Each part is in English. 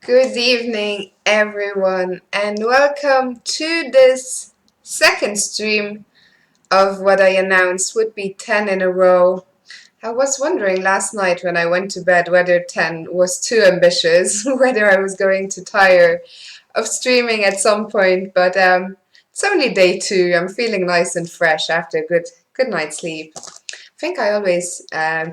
Good evening, everyone, and welcome to this second stream of what I announced would be 10 in a row. I was wondering last night when I went to bed whether 10 was too ambitious, whether I was going to tire of streaming at some point, but it's only day 2. I'm feeling nice and fresh after a good night's sleep. I think I always,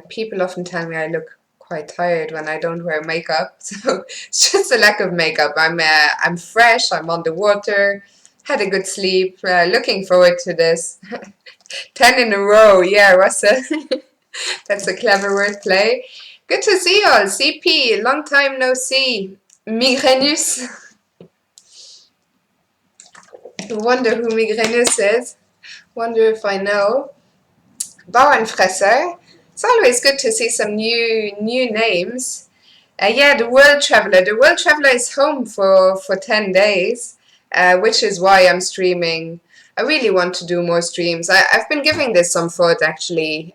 people often tell me I look quite tired when I don't wear makeup, so it's just a lack of makeup. I'm fresh, I'm on the water, had a good sleep, looking forward to this. 10 in a row, yeah, Russell. That's a clever wordplay. Good to see you all. CP, long time no see. Migrenus. Wonder who Migrenus is. Wonder if I know. Bauernfresser. It's always good to see some new names. Yeah, the World Traveler. The World Traveler is home for 10 days, which is why I'm streaming. I really want to do more streams. I've been giving this some thought, actually,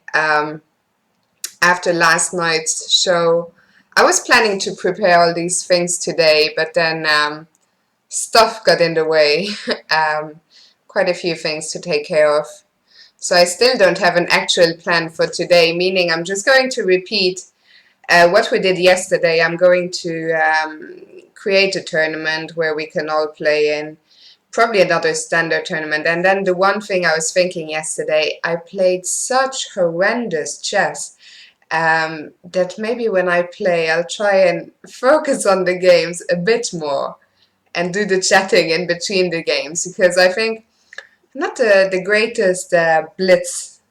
after last night's show. I was planning to prepare all these things today, but then stuff got in the way. Quite a few things to take care of. So I still don't have an actual plan for today, meaning I'm just going to repeat what we did yesterday. I'm going to create a tournament where we can all play in, probably another standard tournament. And then the one thing I was thinking yesterday, I played such horrendous chess that maybe when I play, I'll try and focus on the games a bit more and do the chatting in between the games, because I think I'm not the greatest blitz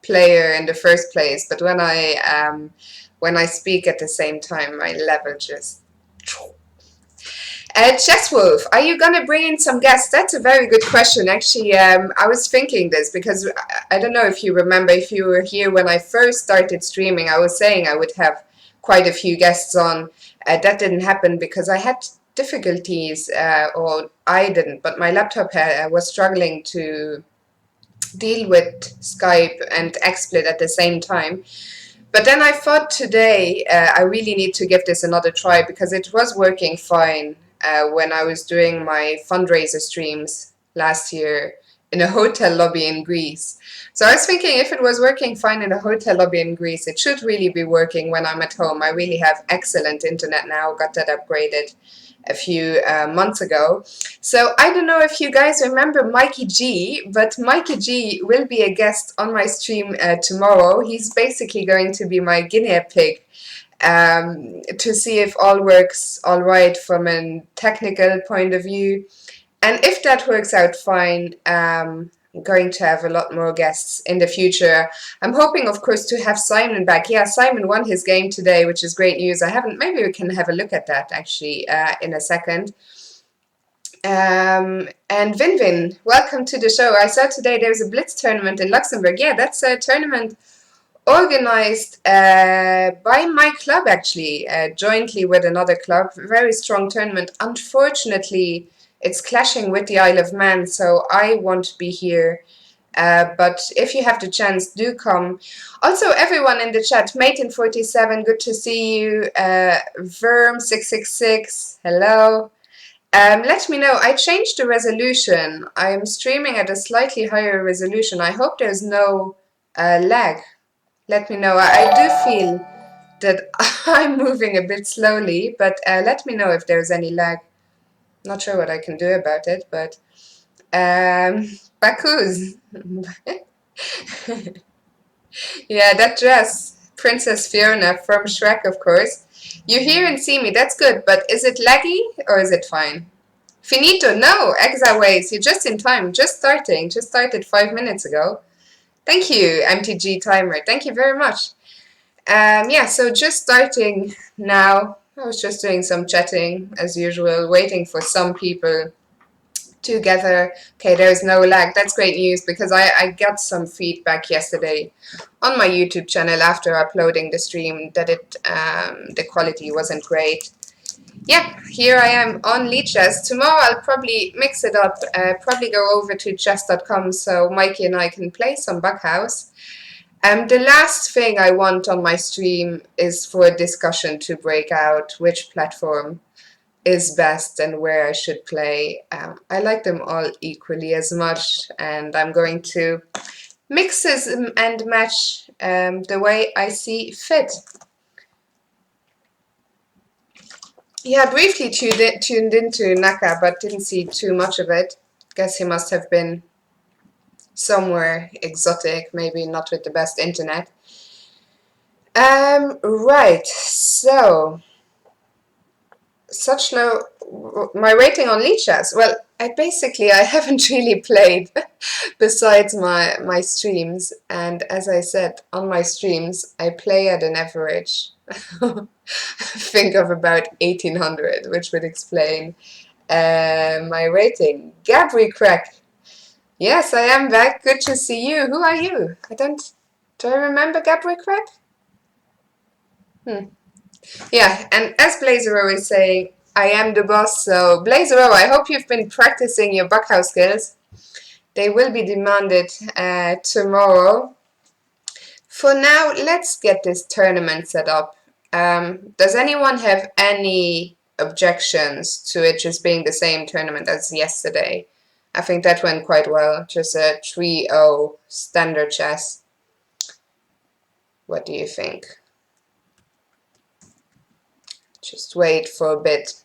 player in the first place, but when I speak at the same time, my level just. Chess Wolf, are you gonna bring in some guests? That's a very good question. Actually, I was thinking this because I don't know if you remember, if you were here when I first started streaming, I was saying I would have quite a few guests on. That didn't happen because I had difficulties, or I didn't, but my laptop was struggling to deal with Skype and XSplit at the same time. But then I thought today I really need to give this another try because it was working fine when I was doing my fundraiser streams last year in a hotel lobby in Greece. So I was thinking if it was working fine in a hotel lobby in Greece, it should really be working when I'm at home. I really have excellent internet now, got that upgraded a few months ago. So I don't know if you guys remember Mikey G, but Mikey G will be a guest on my stream tomorrow. He's basically going to be my guinea pig to see if all works all right from a technical point of view. And if that works out fine, I'm going to have a lot more guests in the future. I'm hoping, of course, to have Simon back. Yeah, Simon won his game today, which is great news. Maybe we can have a look at that, actually, in a second. And Vinvin, welcome to the show. I saw today there's a Blitz tournament in Luxembourg. Yeah, that's a tournament organized by my club, actually, jointly with another club. Very strong tournament. Unfortunately, it's clashing with the Isle of Man, so I won't be here. But if you have the chance, do come. Also, everyone in the chat, Maten47, good to see you. Verm666, hello. Let me know. I changed the resolution. I am streaming at a slightly higher resolution. I hope there's no lag. Let me know. I do feel that I'm moving a bit slowly, but let me know if there's any lag. Not sure what I can do about it, but Bakuz. Yeah, that dress. Princess Fiona from Shrek, of course. You hear and see me, that's good, but is it laggy or is it fine? Finito, no, Exaways, you're just in time, just started 5 minutes ago. Thank you, MTG Timer, thank you very much. Yeah, so just starting now. I was just doing some chatting as usual, waiting for some people to gather. Okay, there's no lag. That's great news because I got some feedback yesterday on my YouTube channel after uploading the stream that the quality wasn't great. Yeah, here I am on Lichess. Tomorrow I'll probably mix it up, probably go over to chess.com so Mikey and I can play some Backhouse. The last thing I want on my stream is for a discussion to break out which platform is best and where I should play. I like them all equally as much, and I'm going to mix and match the way I see fit. Yeah, briefly tuned into Naka, but didn't see too much of it. Guess he must have been somewhere exotic, maybe not with the best internet. Right, so such low, my rating on Lichess. Well, I haven't really played besides my streams, and as I said, on my streams I play at an average think of about 1800, which would explain my rating. Gabri Crack. Yes, I am back. Good to see you. Who are you? Do I remember Gabri Crack? Yeah, and as Blazero is saying, I am the boss. So Blazero, I hope you've been practicing your Buckhouse skills. They will be demanded tomorrow. For now, let's get this tournament set up. Does anyone have any objections to it just being the same tournament as yesterday? I think that went quite well. Just a 3-0 standard chess. What do you think? Just wait for a bit.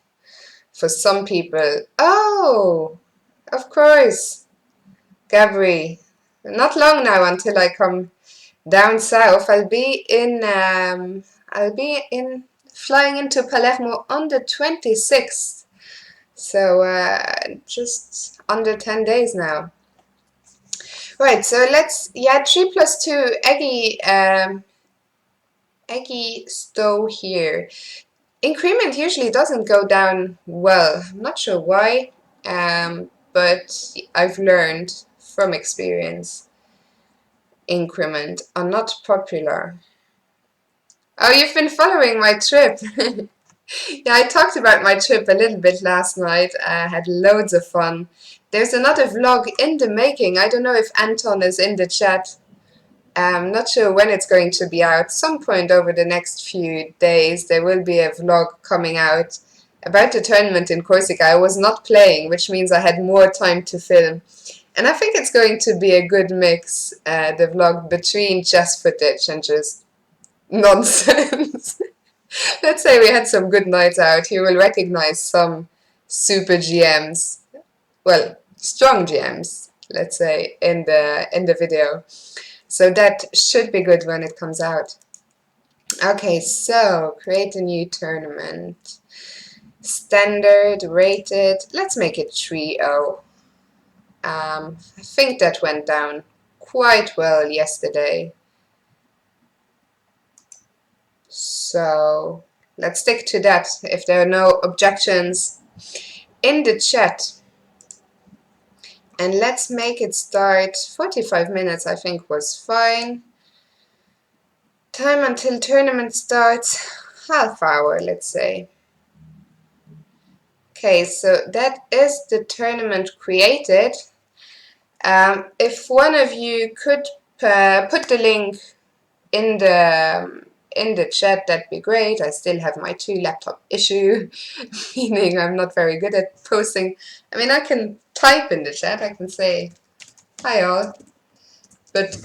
For some people... Oh! Of course! Gabri. Not long now until I come down south. I'll be in flying into Palermo on the 26th. So just under 10 days now. Right, so let's 3+2 eggy stow here. Increment usually doesn't go down well. I'm not sure why, but I've learned from experience increment are not popular. Oh, you've been following my trip. Yeah, I talked about my trip a little bit last night. I had loads of fun. There's another vlog in the making. I don't know if Anton is in the chat. I'm not sure when it's going to be out. Some point over the next few days there will be a vlog coming out about the tournament in Corsica. I was not playing, which means I had more time to film. And I think it's going to be a good mix, the vlog, between chess footage and just nonsense. Let's say we had some good nights out. You will recognize some super GMs, well, strong GMs, let's say, in the video. So that should be good when it comes out. Okay, so create a new tournament. Standard, rated. Let's make it 3-0. I think that went down quite well yesterday. So let's stick to that if there are no objections in the chat. And let's make it start. 45 minutes I think was fine. Time until tournament starts, half hour, let's say. Okay, so that is the tournament created. If one of you could put the link in the chat, that'd be great. I still have my 2 laptop issue, meaning I'm not very good at posting. I mean, I can type in the chat, I can say, hi all, but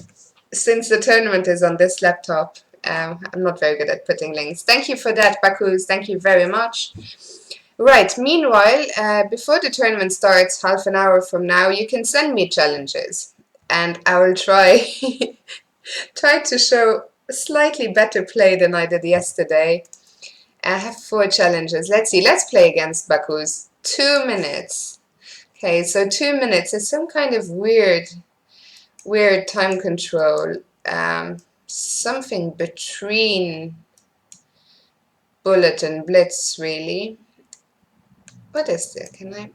since the tournament is on this laptop, I'm not very good at putting links. Thank you for that, Bakus, thank you very much. Right, meanwhile, before the tournament starts, half an hour from now, you can send me challenges, and I will try to show a slightly better play than I did yesterday. I have 4 challenges. Let's see, let's play against Bakus. 2 minutes. Okay, so 2 minutes is some kind of weird time control. Something between bullet and blitz, really. What is this? Can I?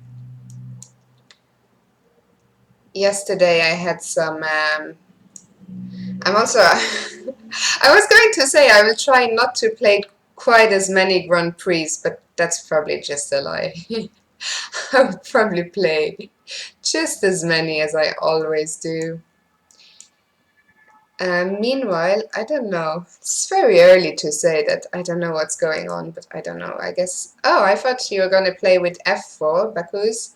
Yesterday I had some. I'm also. I was going to say I will try not to play quite as many Grand Prix, but that's probably just a lie. I would probably play just as many as I always do. Meanwhile, I don't know. It's very early to say that I don't know what's going on, but I don't know. I guess. Oh, I thought you were gonna play with f4, Bakus.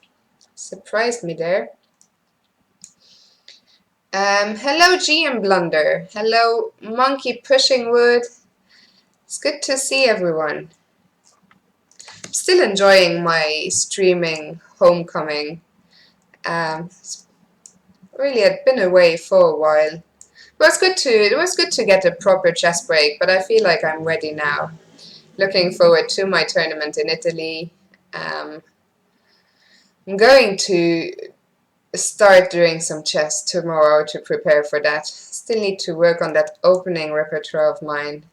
Surprised me there. Hello, GM Blunder. Hello, Monkey Pushing Wood. It's good to see everyone. Still enjoying my streaming homecoming. Really, I'd been away for a while. It was good to get a proper chess break, but I feel like I'm ready now. Looking forward to my tournament in Italy. Um, I'm going to start doing some chess tomorrow to prepare for that. Still need to work on that opening repertoire of mine.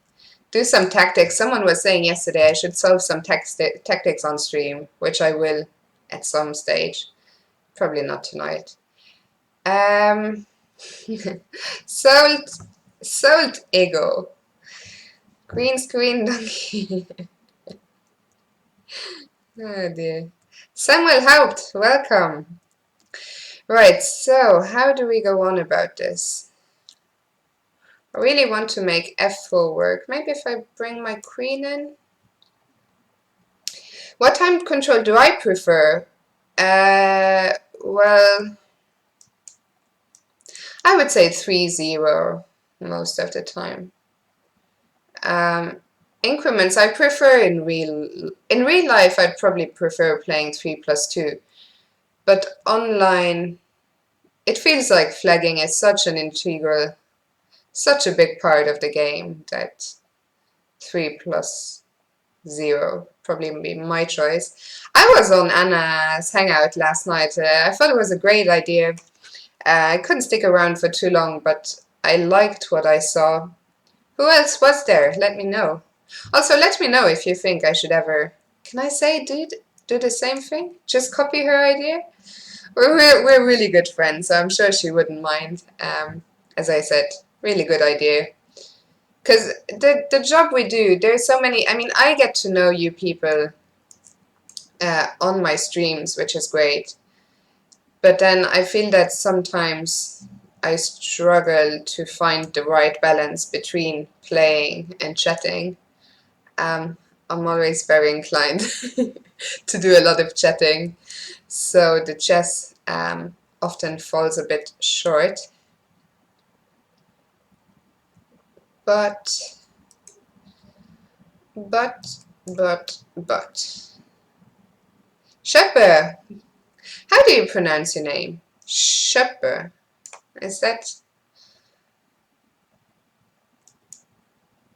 Do some tactics. Someone was saying yesterday I should solve some tactics on stream, which I will at some stage. Probably not tonight. Um, Salt ego. Queen screen donkey. Oh dear. Samuel Haupt, welcome. Right, so how do we go on about this? I really want to make f4 work. Maybe if I bring my queen in? What time control do I prefer? Well, I would say 3-0 most of the time. Increments I prefer in real life. I'd probably prefer playing 3+2, but online it feels like flagging is such an integral, such a big part of the game that 3+0 probably be my choice. I was on Anna's Hangout last night. I thought it was a great idea. I couldn't stick around for too long, but I liked what I saw. Who else was there? Let me know. Also, let me know if you think I should ever, can I say, do the same thing? Just copy her idea? We're really good friends, so I'm sure she wouldn't mind. As I said, really good idea. Because the job we do, there's so many, I mean, I get to know you people on my streams, which is great. But then I feel that sometimes I struggle to find the right balance between playing and chatting. I'm always very inclined to do a lot of chatting, so the chess often falls a bit short. But, but, but. Shepherd! How do you pronounce your name? Shepherd. Is that...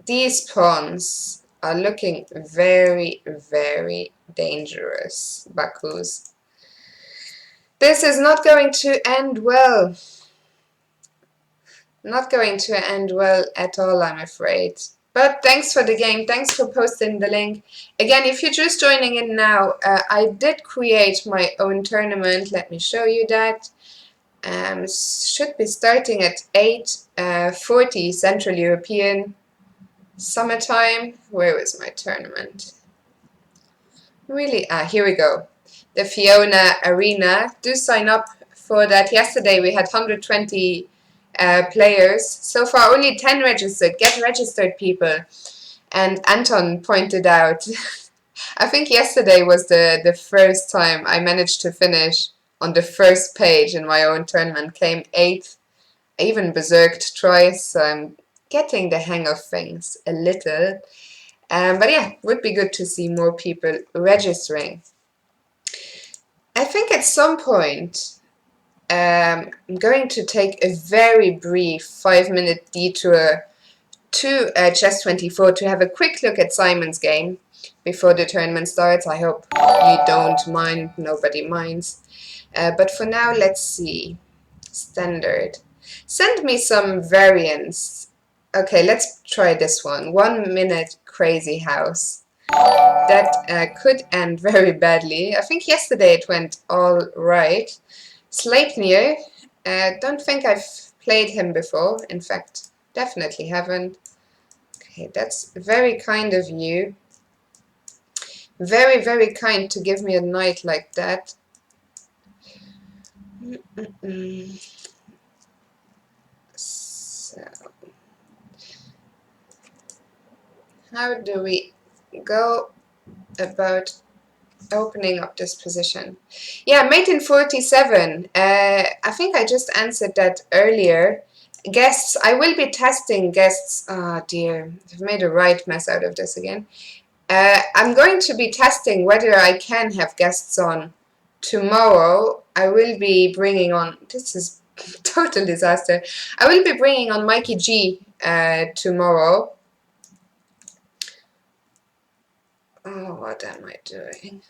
These pawns are looking very, very dangerous, Bakus. This is not going to end well. Not going to end well at all, I'm afraid. But thanks for the game. Thanks for posting the link. Again, if you're just joining in now, I did create my own tournament. Let me show you that. Should be starting at 8:40 Central European summertime. Where is my tournament? Really? Here we go. The Fiona Arena. Do sign up for that. Yesterday we had 120 players. So far only 10 registered. Get registered, people. And Anton pointed out, I think yesterday was the first time I managed to finish on the first page in my own tournament. Came 8th. I even berserked twice, so I'm getting the hang of things a little. But yeah, would be good to see more people registering. I think at some point I'm going to take a very brief 5-minute detour to Chess24 to have a quick look at Simon's game before the tournament starts. I hope you don't mind, nobody minds. But for now, let's see. Standard. Send me some variants. Okay, let's try this one. 1 minute crazy house. That could end very badly. I think yesterday it went all right. Sleipnir, don't think I've played him before. In fact, definitely haven't. Okay, that's very kind of you. Very, very kind to give me a knight like that. So, how do we go about opening up this position? Yeah, mate in 47. I think I just answered that earlier. Guests, I will be testing guests. Oh dear, I've made a right mess out of this again. I'm going to be testing whether I can have guests on tomorrow. I will be bringing on, this is total disaster. I will be bringing on Mikey G tomorrow. Oh, what am I doing?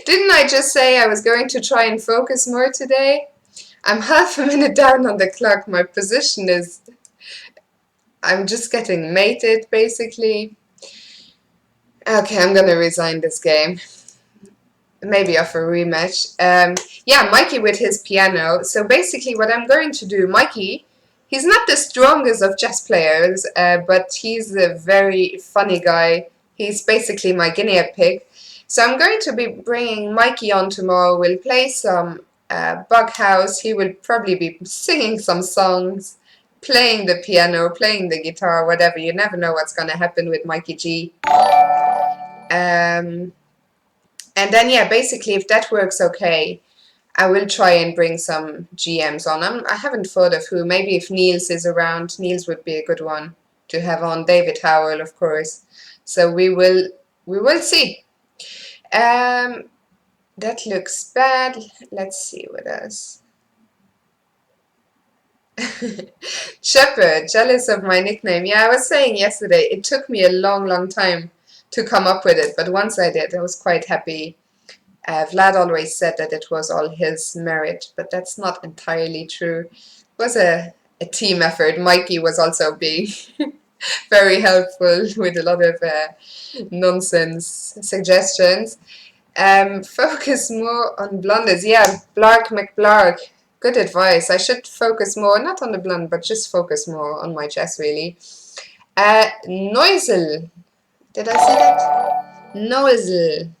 Didn't I just say I was going to try and focus more today? I'm half a minute down on the clock. My position is, I'm just getting mated basically. Okay, I'm gonna resign this game. Maybe off a rematch. Yeah, Mikey with his piano. So basically what I'm going to do, Mikey, he's not the strongest of chess players, but he's a very funny guy. He's basically my guinea pig. So I'm going to be bringing Mikey on tomorrow. We'll play some Bug House. He will probably be singing some songs, playing the piano, playing the guitar, whatever. You never know what's going to happen with Mikey G. And then, yeah, basically, if that works okay, I will try and bring some GMs on. I haven't thought of who. Maybe if Niels is around, Niels would be a good one to have on. David Howell, of course. So we will see. That looks bad. Let's see what else. Shepherd, jealous of my nickname. Yeah, I was saying yesterday, it took me a long time to come up with it, but once I did, I was quite happy. Vlad always said that it was all his merit, but that's not entirely true. It was a team effort. Mikey was also being very helpful with a lot of nonsense suggestions. Focus more on blunders. Yeah, Blark McBlark. Good advice. I should focus more, not on the blund, but just focus more on my chess, really. Noisel. Did I say that? Noisel.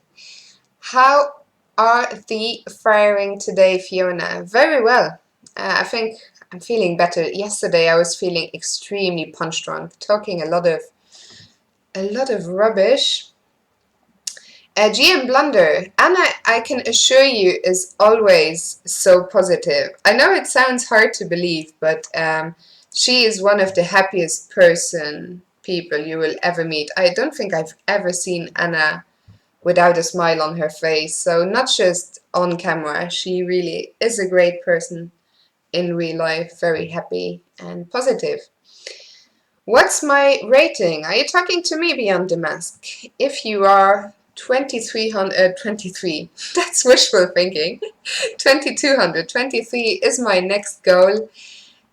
How are the firing today, Fiona? Very well. I think I'm feeling better. Yesterday I was feeling extremely punch drunk, talking a lot of rubbish. GM Blunder, Anna, I can assure you, is always so positive. I know it sounds hard to believe, but she is one of the happiest people you will ever meet. I don't think I've ever seen Anna without a smile on her face. So not just on camera, she really is a great person in real life, very happy and positive. What's my rating? Are you talking to me, Beyond the Mask? If you are, 23, that's wishful thinking. 2200, 23 is my next goal.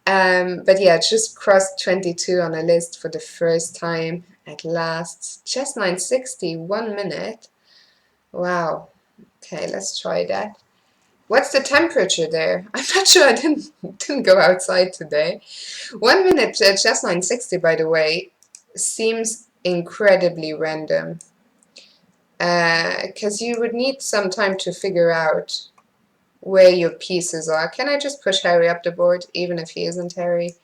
But yeah, just crossed 22 on a list for the first time at last. Chess 960, 1 minute. Wow. Okay, let's try that. What's the temperature there? I'm not sure. I didn't go outside today. 1 minute chess 960, by the way, seems incredibly random. Because you would need some time to figure out where your pieces are. Can I just push Harry up the board, even if he isn't Harry?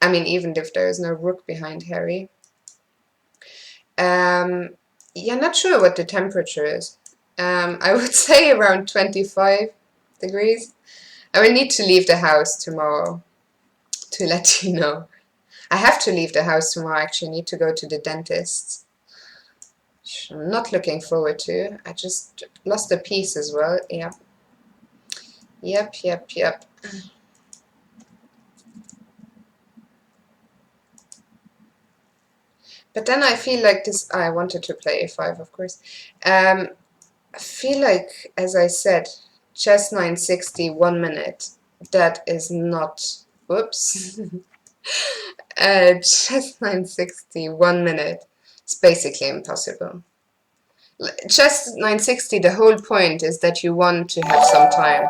I mean, even if there is no rook behind Harry. Yeah, not sure what the temperature is. I would say around 25 degrees. I will need to leave the house tomorrow to let you know. I have to leave the house tomorrow, actually. I need to go to the dentist. Which I'm not looking forward to. I just lost a piece as well. Yeah. Yep. But then I feel like this. I wanted to play a5, of course. I feel like, as I said, chess 960, 1 minute. That is not. Whoops. Chess 960, 1 minute. It's basically impossible. Chess 960, the whole point is that you want to have some time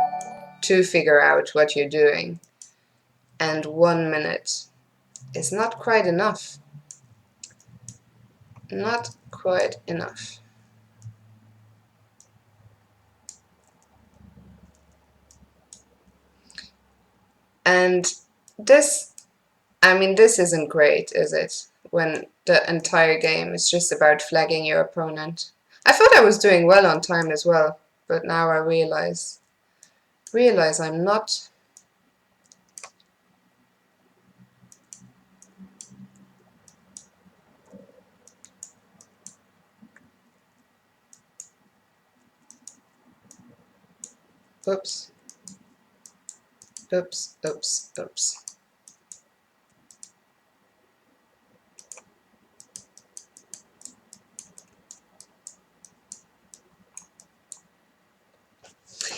to figure out what you're doing. And 1 minute is not quite enough. Not quite enough. And this, I mean, this isn't great, is it? When the entire game is just about flagging your opponent. I thought I was doing well on time as well, but now I realize I'm not. Oops, oops, oops, oops.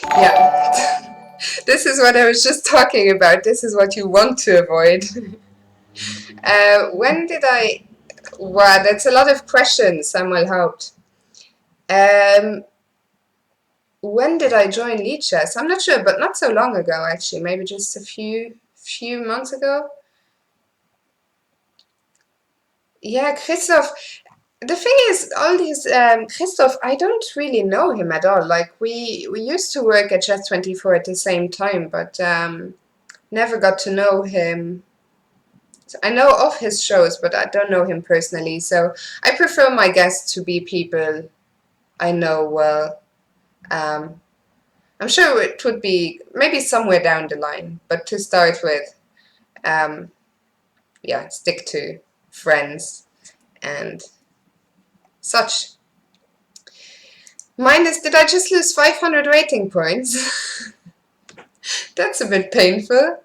Yeah, this is what I was just talking about. This is what you want to avoid. When did I? Wow, that's a lot of questions, Samuel Haupt. Um, when did I join lead chess? I'm not sure, but not so long ago actually. Maybe just a few months ago. Yeah, Christoph. The thing is, all these Christoph, I don't really know him at all. Like we used to work at Chess24 at the same time, but never got to know him. So I know of his shows, but I don't know him personally. So I prefer my guests to be people I know well. Um, I'm sure it would be maybe somewhere down the line, but to start with, um, yeah, stick to friends and such. Minus, did I just lose 500 rating points? That's a bit painful.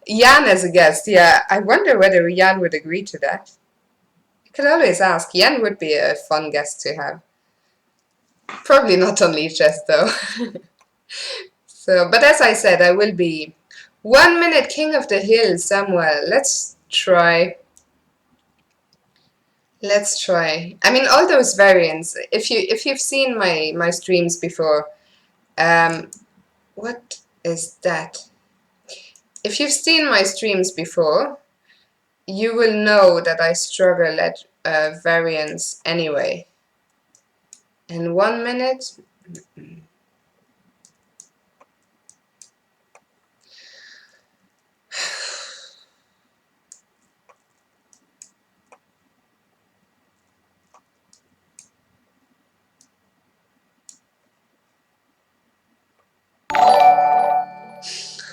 Jan as a guest, yeah, I wonder whether Jan would agree to that. You could always ask. Jan would be a fun guest to have. Probably not on Lead Chess though. So, but as I said, I will be 1 minute king of the hill, Samuel. Let's try. Let's try. I mean, all those variants. If you've seen my streams before, um, what is that? If you've seen my streams before, you will know that I struggle at variants anyway. In 1 minute,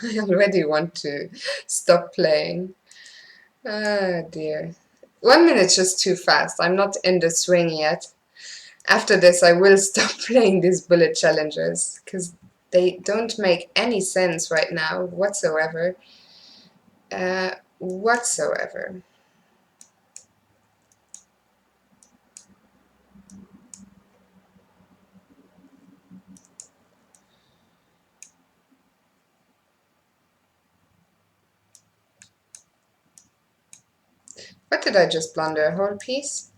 I already want to stop playing. Ah, dear. 1 minute's just too fast. I'm not in the swing yet. After this, I will stop playing these bullet challenges because they don't make any sense right now whatsoever. Whatsoever. What did I just blunder? A whole piece?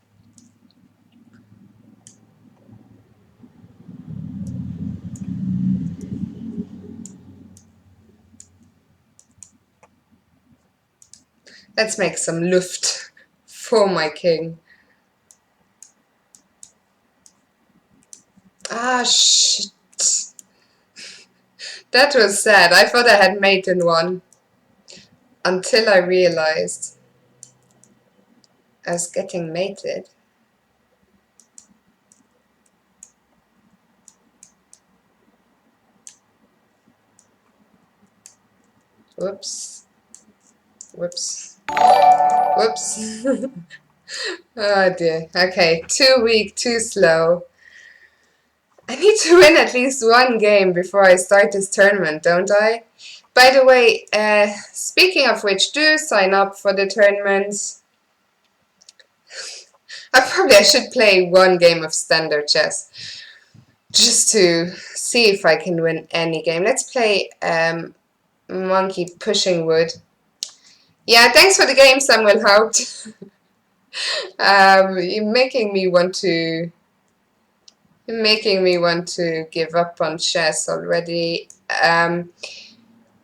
Let's make some Luft for my king. Ah, shit. That was sad. I thought I had mate in one until I realized I was getting mated. Whoops. Whoops. Whoops. Oh dear. Okay, too weak, too slow. I need to win at least one game before I start this tournament, don't I? By the way, speaking of which, do sign up for the tournaments. I should play one game of standard chess just to see if I can win any game. Let's play Monkey Pushing Wood. Yeah, thanks for the game, Samuel Haupt. You're making me want to give up on chess already.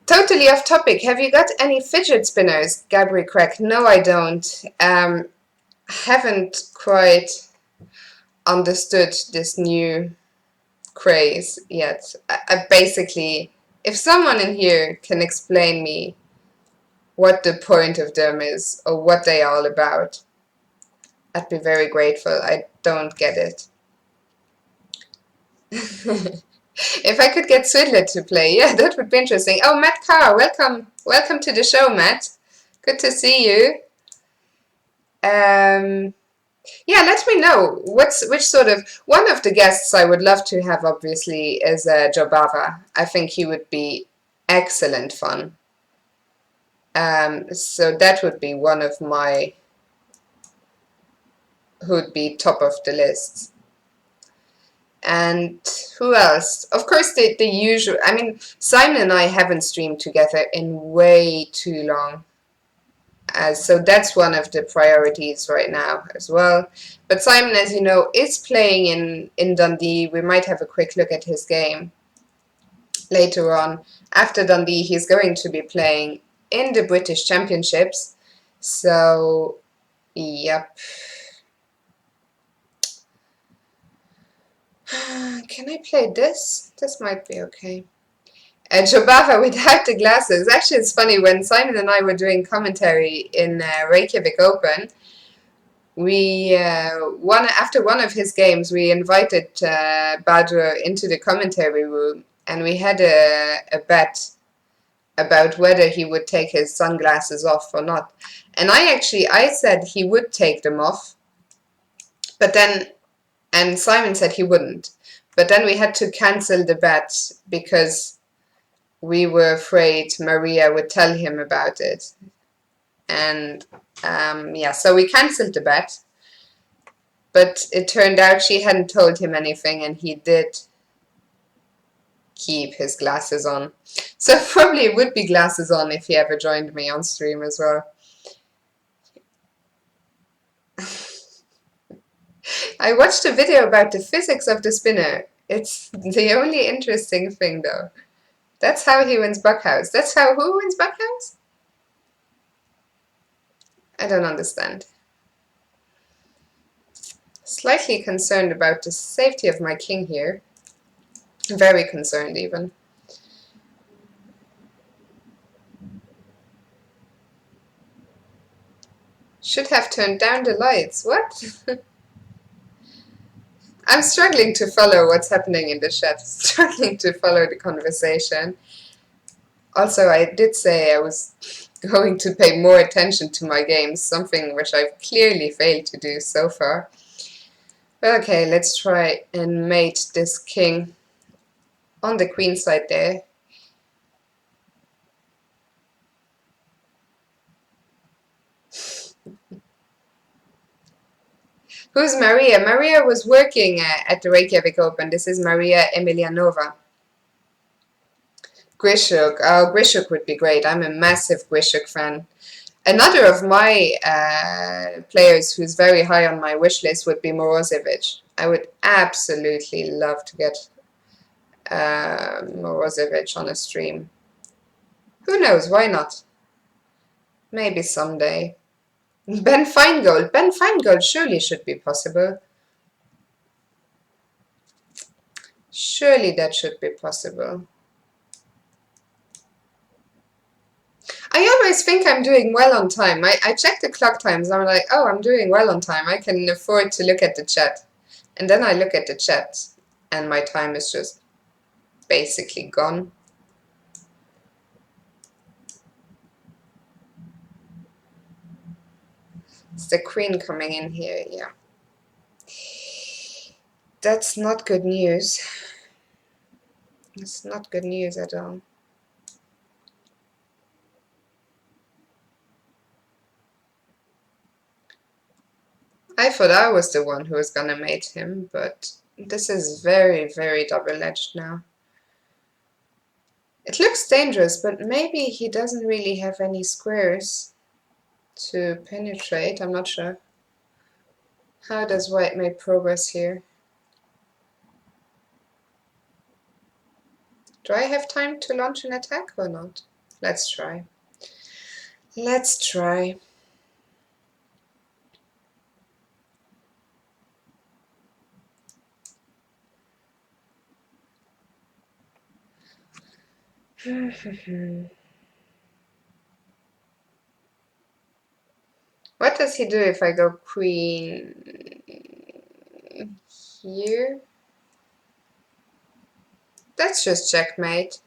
Totally off topic. Have you got any fidget spinners, Gabri Crack? No, I don't. Haven't quite understood this new craze yet. I basically, if someone in here can explain me what the point of them is or what they are all about. I'd be very grateful. I don't get it. If I could get Swidler to play, yeah, that would be interesting. Oh, Matt Carr, welcome, welcome to the show, Matt. Good to see you. Yeah, let me know which sort of one of the guests I would love to have. Obviously, is Jobava. I think he would be excellent fun. So that would be one of my who would be top of the list. And who else? Of course, the usual. I mean, Simon and I haven't streamed together in way too long. So that's one of the priorities right now as well. But Simon, as you know, is playing in Dundee. We might have a quick look at his game later on. After Dundee, he's going to be playing in the British Championships. So, yep. Can I play this? This might be okay. Jobava without the glasses. Actually, it's funny, when Simon and I were doing commentary in Reykjavik Open, we after one of his games, we invited Badr into the commentary room, and we had a bet about whether he would take his sunglasses off or not. And I said he would take them off, but then, and Simon said he wouldn't. But then we had to cancel the bet because we were afraid Maria would tell him about it. And yeah, so we cancelled the bet. But it turned out she hadn't told him anything, and he did keep his glasses on. So probably it would be glasses on if he ever joined me on stream as well. I watched a video about the physics of the spinner. It's the only interesting thing, though. That's how he wins Buckhouse. That's how who wins Buckhouse? I don't understand. Slightly concerned about the safety of my king here. Very concerned, even. Should have turned down the lights. What? I'm struggling to follow what's happening in the chat. Struggling to follow the conversation. Also, I did say I was going to pay more attention to my games, something which I've clearly failed to do so far. But okay, let's try and mate this king on the queen side there. Who's Maria? Maria was working at the Reykjavik Open. This is Maria Emelianova. Grishuk. Oh, Grishuk would be great. I'm a massive Grishuk fan. Another of my players who's very high on my wish list would be Morozovic. I would absolutely love to get Morozovic on a stream. Who knows? Why not? Maybe someday. Ben Feingold. Ben Feingold surely should be possible. Surely that should be possible. I always think I'm doing well on time. I check the clock times. I'm like, oh, I'm doing well on time. I can afford to look at the chat. And then I look at the chat and my time is just basically gone. It's the queen coming in here, yeah. That's not good news. It's not good news at all. I thought I was the one who was gonna mate him, but this is very, very double-edged now. It looks dangerous, but maybe he doesn't really have any squares to penetrate. I'm not sure. How does white make progress here? Do I have time to launch an attack or not? Let's try. Let's try. does he do if I go queen here? That's just checkmate.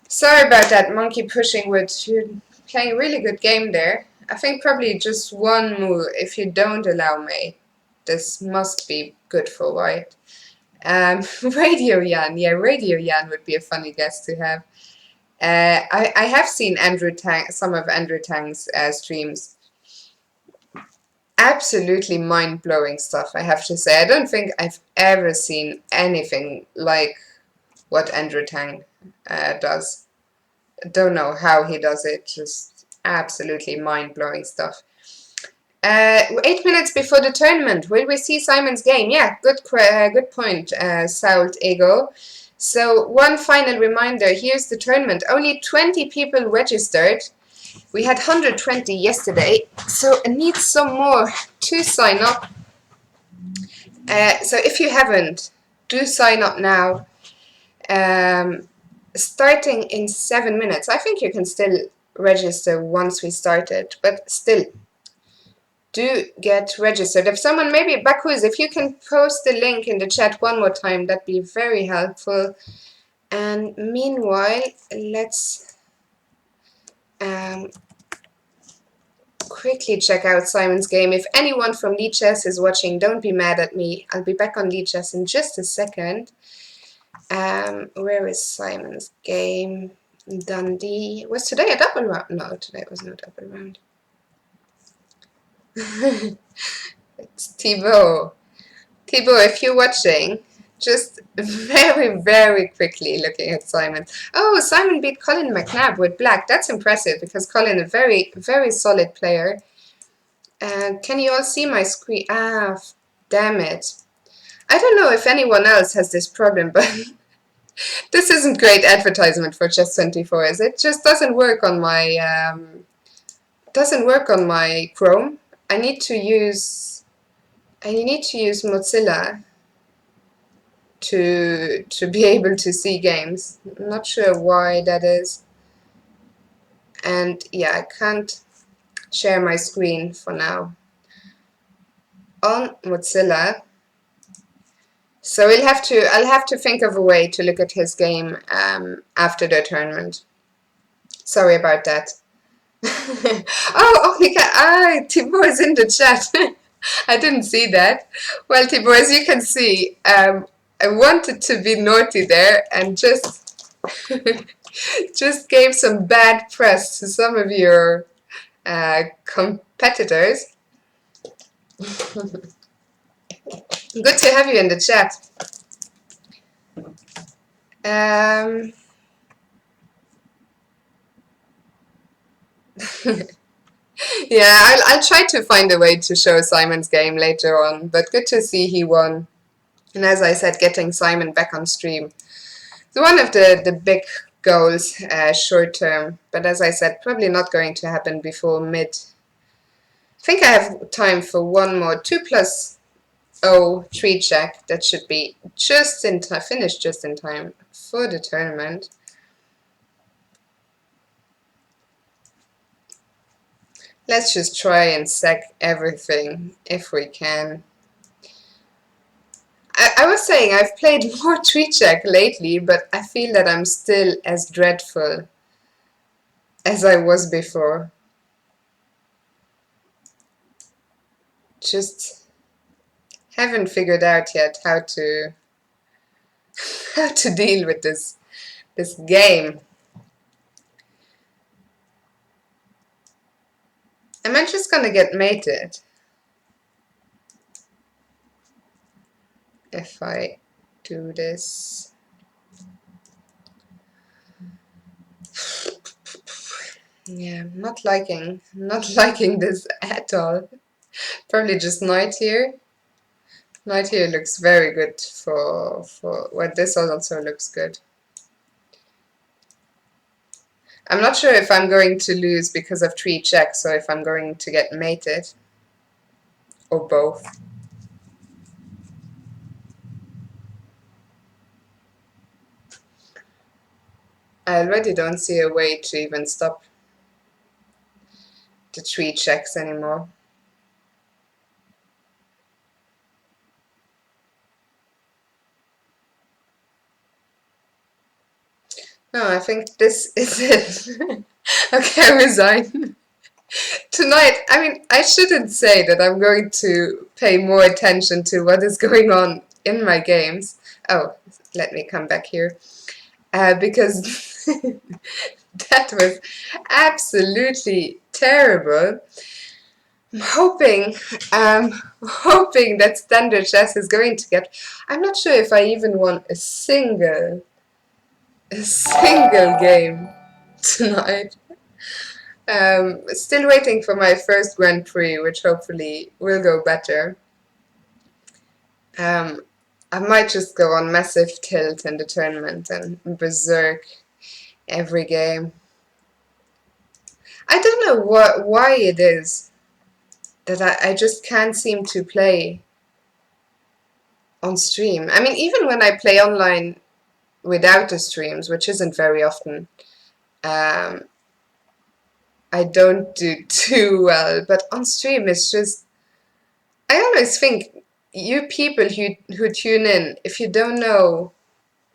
Sorry about that, monkey pushing wood. You're playing a really good game there. I think probably just one move. If you don't allow me, this must be good for white. Radio Jan. Yeah, Radio Jan would be a funny guest to have. I have seen some of Andrew Tang's streams. Absolutely mind-blowing stuff, I have to say. I don't think I've ever seen anything like what Andrew Tang does. Don't know how he does it, just absolutely mind-blowing stuff. 8 minutes before the tournament, will we see Simon's game? Yeah, good point, Salt Ego. So one final reminder, here's the tournament. Only 20 people registered. We had 120 yesterday, so it needs some more to sign up. So if you haven't, do sign up now. Starting in 7 minutes. I think you can still register once we started, but still, do get registered. If someone, maybe Bakus, if you can post the link in the chat one more time, that'd be very helpful. And meanwhile, let's quickly check out Simon's game. If anyone from Lichess is watching, don't be mad at me. I'll be back on Lichess in just a second. Where is Simon's game? Dundee. Was today a double round? No, today was no double round. It's Thibaut. Thibaut, if you're watching, just very, very quickly looking at Simon. Oh, Simon beat Colin McNabb with black. That's impressive because Colin, a very, very solid player. Can you all see my screen? Ah, damn it. I don't know if anyone else has this problem, but this isn't great advertisement for Chess24, is it? Just doesn't work on my Chrome. I need to use Mozilla to be able to see games. I'm not sure why that is. And yeah, I can't share my screen for now on Mozilla. So I'll have to think of a way to look at his game after the tournament. Sorry about that. Oh, Thibaut is in the chat. I didn't see that. Well, Thibaut, as you can see, I wanted to be naughty there and just just gave some bad press to some of your competitors. Good to have you in the chat. Yeah, I'll try to find a way to show Simon's game later on, but good to see he won. And as I said, getting Simon back on stream is one of the big goals short term, but as I said, probably not going to happen before mid. I think I have time for one more 2+0 3 check. That should be just in time, finished just in time for the tournament. Let's just try and sack everything if we can. I was saying I've played more 3 check lately, but I feel that I'm still as dreadful as I was before. Just haven't figured out yet how to deal with this game. Am I just gonna get mated if I do this? Yeah, not liking this at all. Probably just knight here. Knight here looks very good for well, this also looks good. I'm not sure if I'm going to lose because of 3 checks or if I'm going to get mated. Or both. I already don't see a way to even stop the 3 checks anymore. No, I think this is it. Okay, I resign. Tonight, I mean, I shouldn't say that I'm going to pay more attention to what is going on in my games. Oh, let me come back here. Because that was absolutely terrible. I'm hoping that standard chess is going to get. I'm not sure if I even won a single game tonight. Still waiting for my first Grand Prix, which hopefully will go better. I might just go on massive tilt in the tournament and berserk every game. I don't know why it is that I just can't seem to play on stream. I mean, even when I play online without the streams, which isn't very often, um, I don't do too well. But on stream, it's just, I always think you people who tune in, if you don't know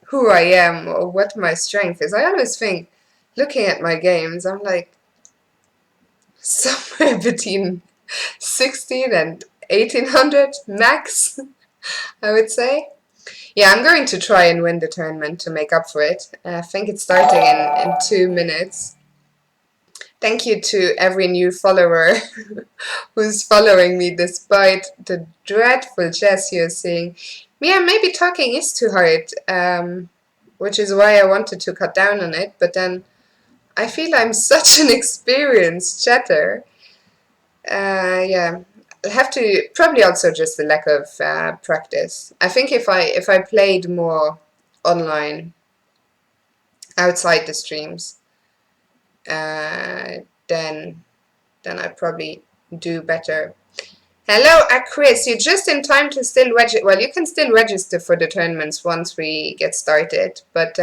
who I am or what my strength is, I always think, looking at my games, I'm like somewhere between 16 and 1800 max, I would say. Yeah, I'm going to try and win the tournament to make up for it. I think it's starting in 2 minutes. Thank you to every new follower who's following me despite the dreadful chess you're seeing. Yeah, maybe talking is too hard, which is why I wanted to cut down on it, but then I feel I'm such an experienced chatter. Yeah, I have to, probably also just the lack of practice. I think if I played more online outside the streams, then I'd probably do better. Hello, Chris. You're just in time to still register. Well, you can still register for the tournaments once we get started, but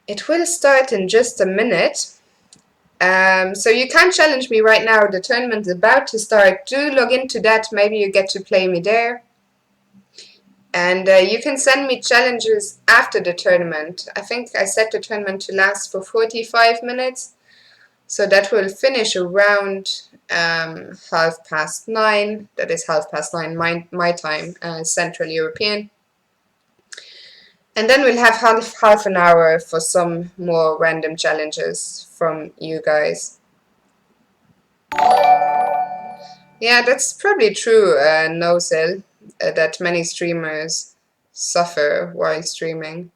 it will start in just a minute. So you can challenge me right now. The tournament's about to start. Do log into that. Maybe you get to play me there. And you can send me challenges after the tournament. I think I set the tournament to last for 45 minutes. So that will finish around 9:30. That is 9:30 my time, Central European. And then we'll have half an hour for some more random challenges from you guys. Yeah, that's probably true, Nozel, that many streamers suffer while streaming.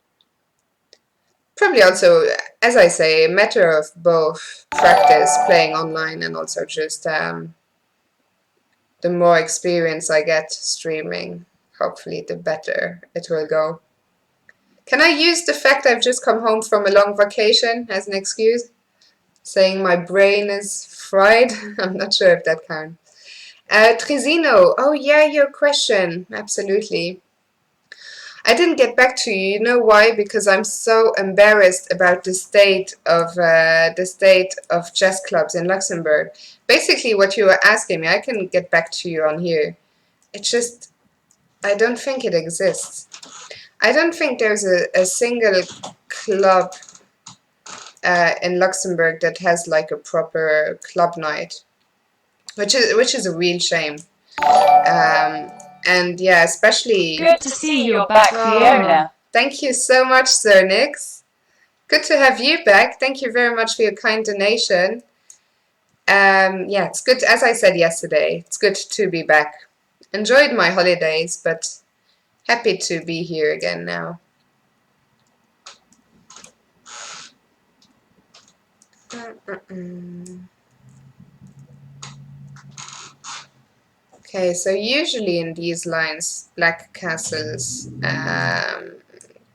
Probably also, as I say, a matter of both practice playing online and also just the more experience I get streaming, hopefully the better it will go. Can I use the fact I've just come home from a long vacation as an excuse? Saying my brain is fried? I'm not sure if that counts. Trezino, oh yeah, your question. Absolutely. I didn't get back to you. You know why? Because I'm so embarrassed about the state of chess clubs in Luxembourg. Basically, what you were asking me, I can get back to you on here. It's just, I don't think it exists. I don't think there's a single club in Luxembourg that has like a proper club night, which is a real shame. And yeah, especially. Good to see you're back, Fiona. Thank you so much, Sir Nix. Good to have you back. Thank you very much for your kind donation. Yeah, it's good, as I said yesterday, it's good to be back. Enjoyed my holidays, but happy to be here again now. Okay, so usually in these lines, black castles,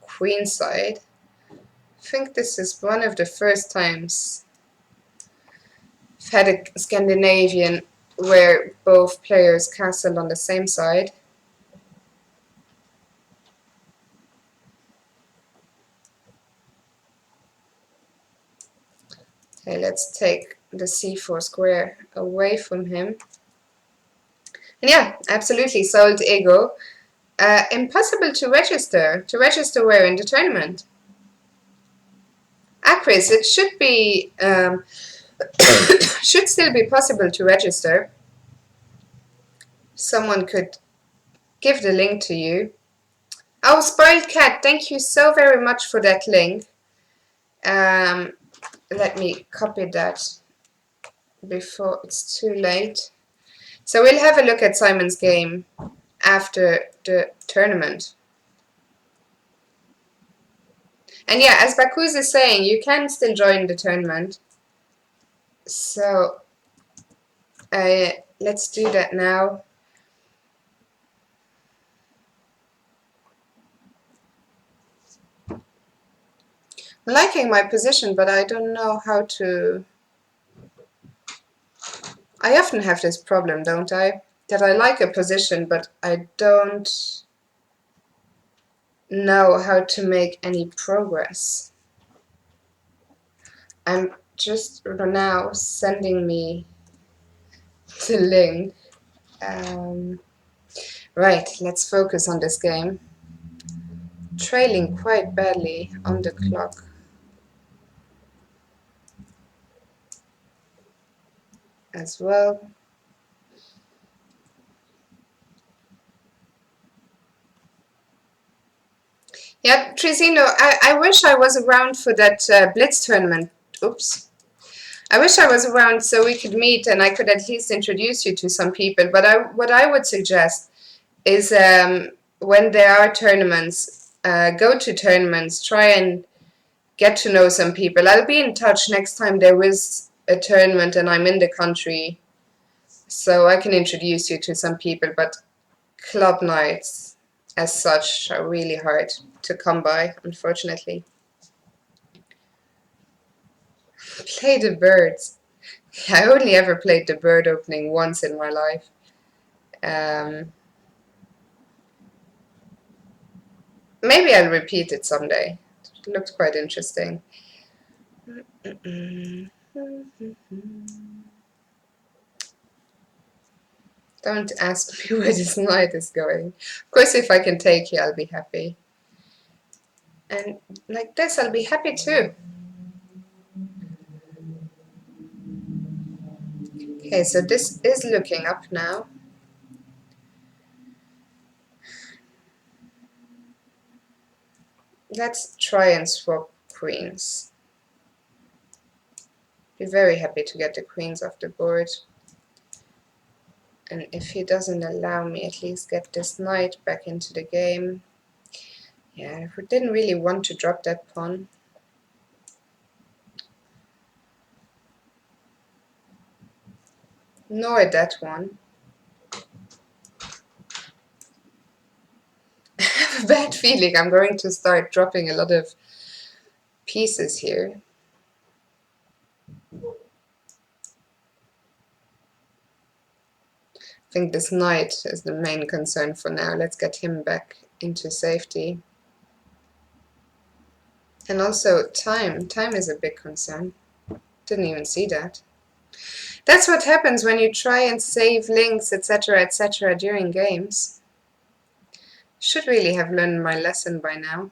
queenside. I think this is one of the first times I've had a Scandinavian where both players castle on the same side. Okay, let's take the c4 square away from him. And yeah, absolutely, sold ego. Impossible to register. To register where in the tournament? Chris, it should be should still be possible to register. Someone could give the link to you. Oh, Spoiled Cat, thank you so very much for that link. Let me copy that before it's too late. So we'll have a look at Simon's game after the tournament. And yeah, as Bakuz is saying, you can still join the tournament. So let's do that now. I'm liking my position, but I don't know how to... I often have this problem, don't I? That I like a position, but I don't know how to make any progress. I'm just now sending me the link. Right, let's focus on this game. Trailing quite badly on the clock. As well. Yeah, Trizino, I wish I was around for that Blitz tournament. Oops. I wish I was around so we could meet and I could at least introduce you to some people. But what I would suggest is when there are tournaments, go to tournaments, try and get to know some people. I'll be in touch next time there is a tournament and I'm in the country, so I can introduce you to some people. But club nights as such are really hard to come by, unfortunately. Play the birds. I only ever played the bird opening once in my life. Maybe I'll repeat it someday. It looked quite interesting. Don't ask me where this night is going. Of course, if I can take you, I'll be happy. And like this, I'll be happy too. Okay, so this is looking up now. Let's try and swap queens. Be very happy to get the queens off the board. And if he doesn't allow me, at least get this knight back into the game. Yeah, I didn't really want to drop that pawn. Nor that one. I have a bad feeling I'm going to start dropping a lot of pieces here. I think this knight is the main concern for now. Let's get him back into safety. And also time. Time is a big concern. Didn't even see that. That's what happens when you try and save links, etc., during games. Should really have learned my lesson by now.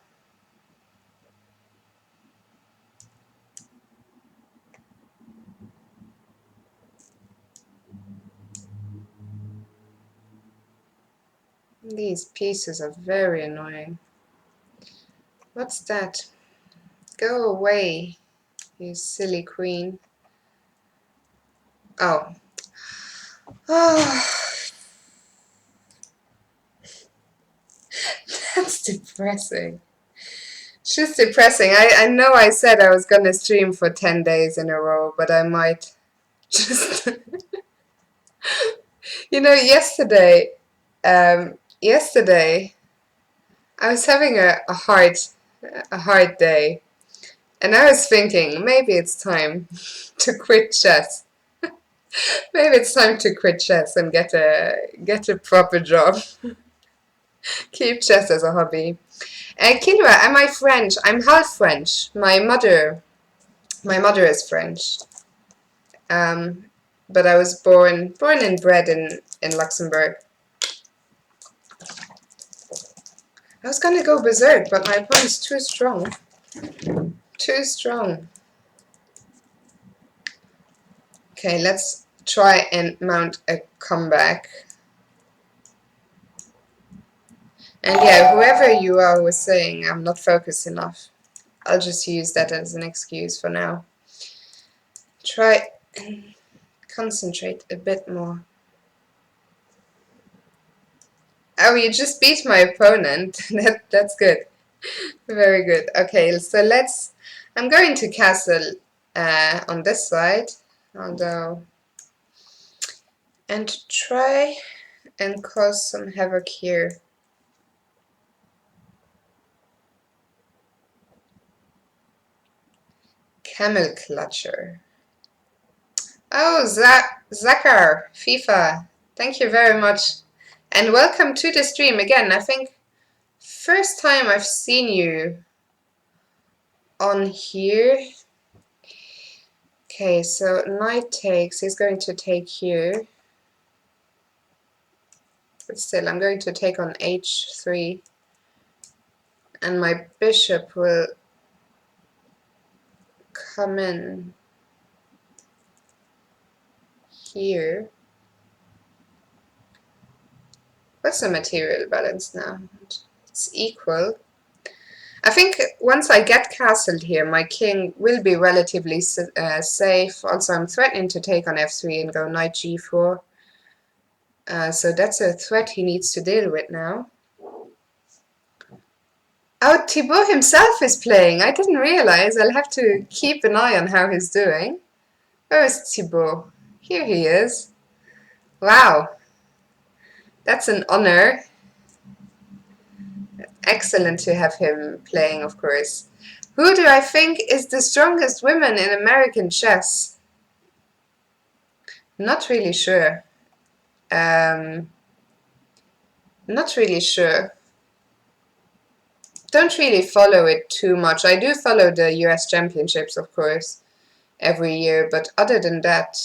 These pieces are very annoying. What's that? Go away, you silly queen. Oh. Oh. That's depressing. It's just depressing. I know I said I was gonna stream for 10 days in a row, but I might just... You know, yesterday I was having a hard day, and I was thinking maybe it's time to quit chess. Maybe it's time to quit chess and get a proper job. Keep chess as a hobby. Kilua, am I French? I'm half French. My mother is French. But I was born and bred in Luxembourg. I was gonna go berserk, but my opponent's too strong. Too strong. Okay, let's try and mount a comeback. And yeah, whoever you are was saying I'm not focused enough. I'll just use that as an excuse for now. Try and concentrate a bit more. Oh, you just beat my opponent. That's good. Very good. Okay, so I'm going to castle on this side, although, and try and cause some havoc here. Camel Clutcher. Oh, Zakar, FIFA. Thank you very much. And welcome to the stream again. I think first time I've seen you on here. Okay, so knight takes. He's going to take here. But still, I'm going to take on h3. And my bishop will come in here. What's the material balance now? It's equal. I think once I get castled here, my king will be relatively safe. Also, I'm threatening to take on f3 and go knight g4. So that's a threat he needs to deal with now. Oh, Thibaut himself is playing. I didn't realize. I'll have to keep an eye on how he's doing. Where is Thibaut? Here he is. Wow. That's an honor. Excellent to have him playing, of course. Who do I think is the strongest woman in American chess? Not really sure. Not really sure. Don't really follow it too much. I do follow the US Championships, of course, every year, but other than that,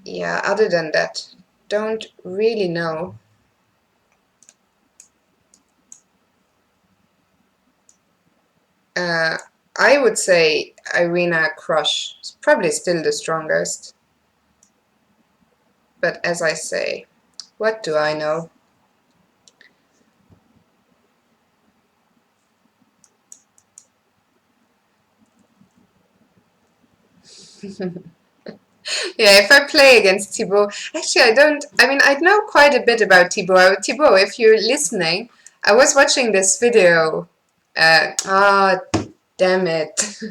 yeah, other than that, don't really know. I would say Irina Krush is probably still the strongest. But as I say, what do I know? Yeah, if I play against Thibaut, actually I know quite a bit about Thibaut. Thibaut, if you're listening, I was watching this video. Damn it.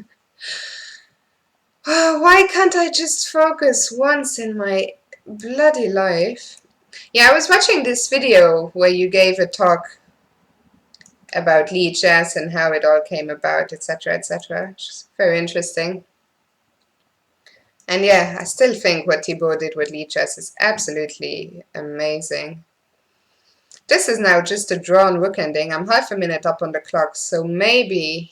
Why can't I just focus once in my bloody life? Yeah, I was watching this video where you gave a talk about lichess and how it all came about, etc., etc. Which is very interesting. And yeah, I still think what Thibaut did with lichess is absolutely amazing. This is now just a drawn rook ending. I'm half a minute up on the clock, so maybe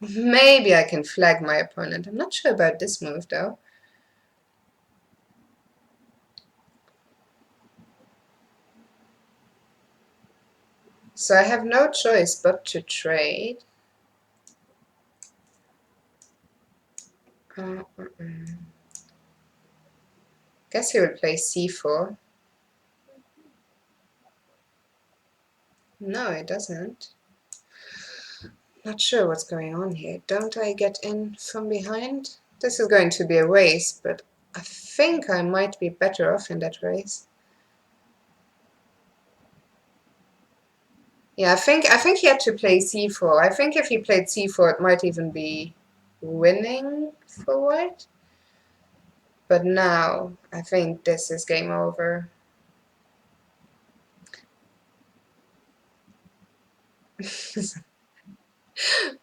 I can flag my opponent. I'm not sure about this move though. So I have no choice but to trade. Guess he will play c4. No, it doesn't. Not sure what's going on here. Don't I get in from behind? This is going to be a race, but I think I might be better off in that race. Yeah, I think he had to play c4. I think if he played c4, it might even be winning for white. But now, I think this is game over.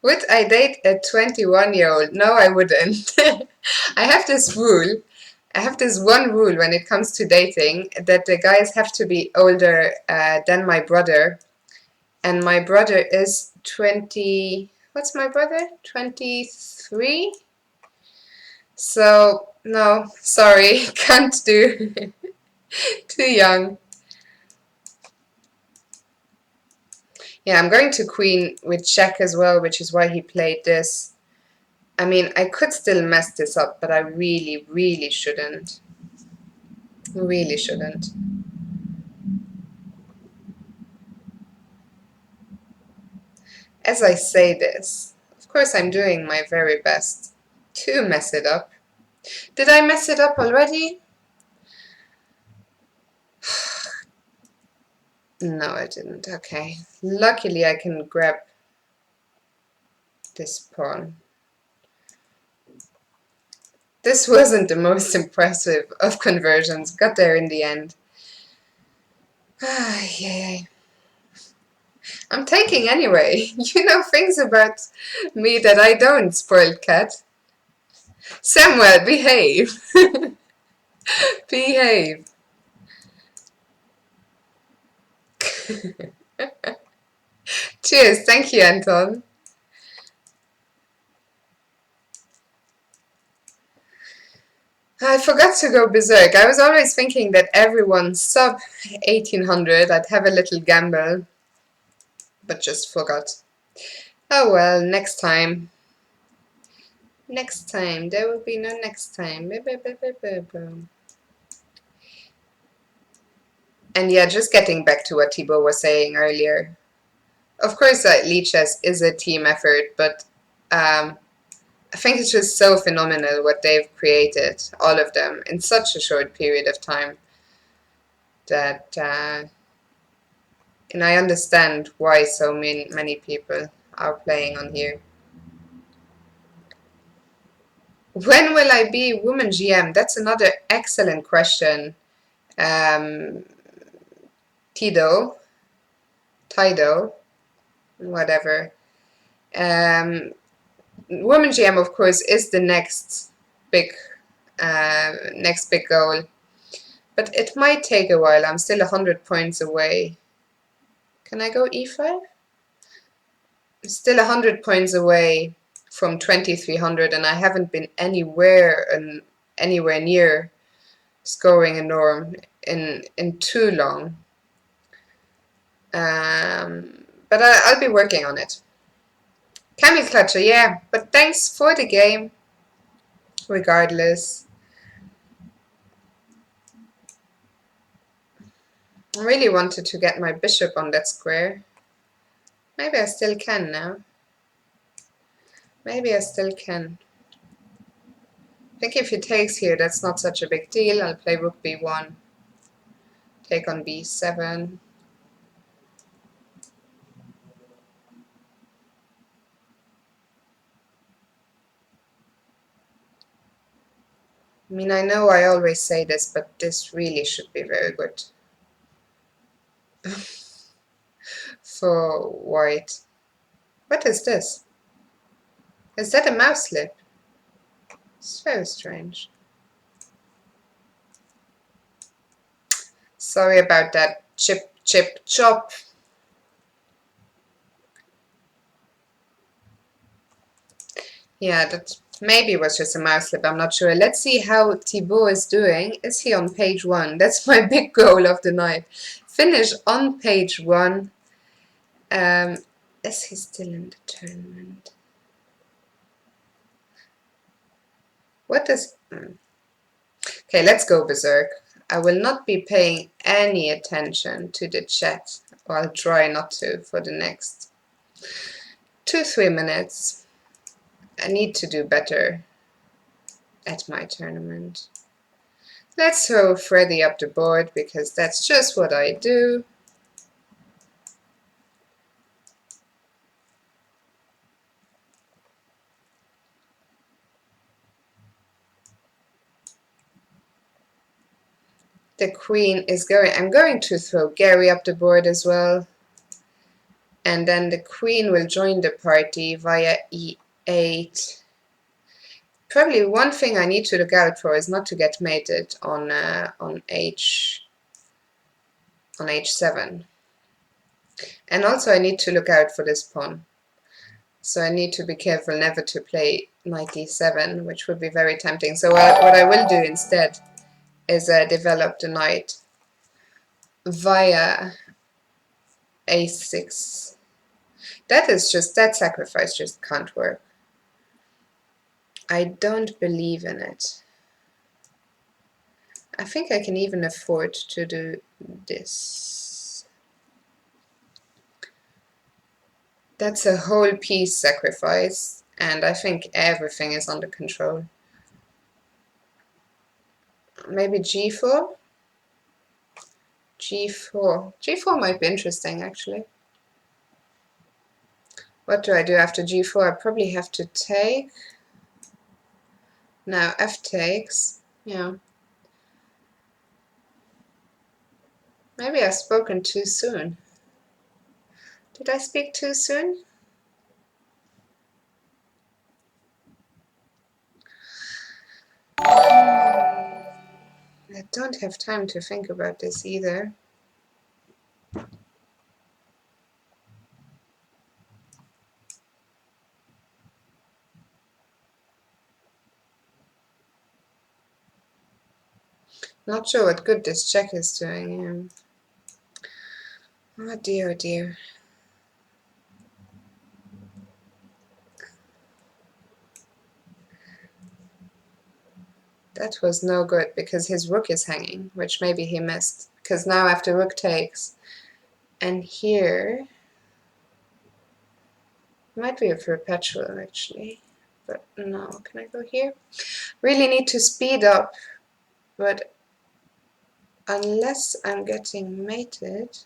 Would I date a 21-year-old? No, I wouldn't. I have this rule. I have this one rule when it comes to dating, that the guys have to be older than my brother. And my brother is 20... What's my brother? 23? So, no, sorry, can't do. Too young. Yeah, I'm going to queen with check as well, which is why he played this. I mean, I could still mess this up, but I really, really shouldn't. Really shouldn't. As I say this, of course I'm doing my very best to mess it up. Did I mess it up already? No, I didn't. Okay. Luckily I can grab this pawn. This wasn't the most impressive of conversions. Got there in the end. Yay. I'm taking anyway. You know things about me that I don't, spoiled cat. Samuel, behave. Behave. Cheers. Thank you, Anton. I forgot to go berserk. I was always thinking that everyone sub 1800 I'd have a little gamble, but just forgot. Oh well, next time. Next time. There will be no next time. And yeah, just getting back to what Thibaut was saying earlier. Of course, Lead Chess is a team effort, but I think it's just so phenomenal what they've created, all of them, in such a short period of time that, and I understand why so many people are playing on here. When will I be woman GM? That's another excellent question. Tido, whatever. Woman GM, of course, is the big, next big goal. But it might take a while. I'm still 100 points away. Can I go e5? I'm still 100 points away from 2300, and I haven't been anywhere near scoring a norm in too long. But I'll be working on it. Camel Clutcher, yeah. But thanks for the game, regardless. I really wanted to get my bishop on that square. Maybe I still can now. Maybe I still can. I think if he takes here, that's not such a big deal. I'll play rook b1. Take on b7. I mean, I know I always say this, but this really should be very good for white. What is this? Is that a mouse slip? It's very strange. Sorry about that. Chip, chip, chop. Yeah, that maybe was just a mouse slip. I'm not sure. Let's see how Thibaut is doing. Is he on page 1? That's my big goal of the night. Finish on page 1. Is he still in the tournament? What does... Okay, let's go berserk. I will not be paying any attention to the chat, or I'll try not to for the next 2-3 minutes. I need to do better at my tournament. Let's throw Freddy up the board because that's just what I do. The queen is going. I'm going to throw Gary up the board as well. And then the queen will join the party via e8. Probably one thing I need to look out for is not to get mated on h7. And also I need to look out for this pawn. So I need to be careful never knight d7, which would be very tempting. So what I will do instead is develop the knight via a6. That sacrifice just can't work. I don't believe in it. I think I can even afford to do this. That's a whole piece sacrifice, and I think everything is under control. Maybe g4? g4. g4 might be interesting, actually. What do I do after g4? I probably have to take. Now f takes. Yeah. Maybe I've spoken too soon. Did I speak too soon? I don't have time to think about this either. Not sure what good this check is doing him. Oh dear, oh dear. That was no good because his rook is hanging, which maybe he missed. Because now after rook takes, and here might be a perpetual actually, but no. Can I go here? Really need to speed up, but unless I'm getting mated.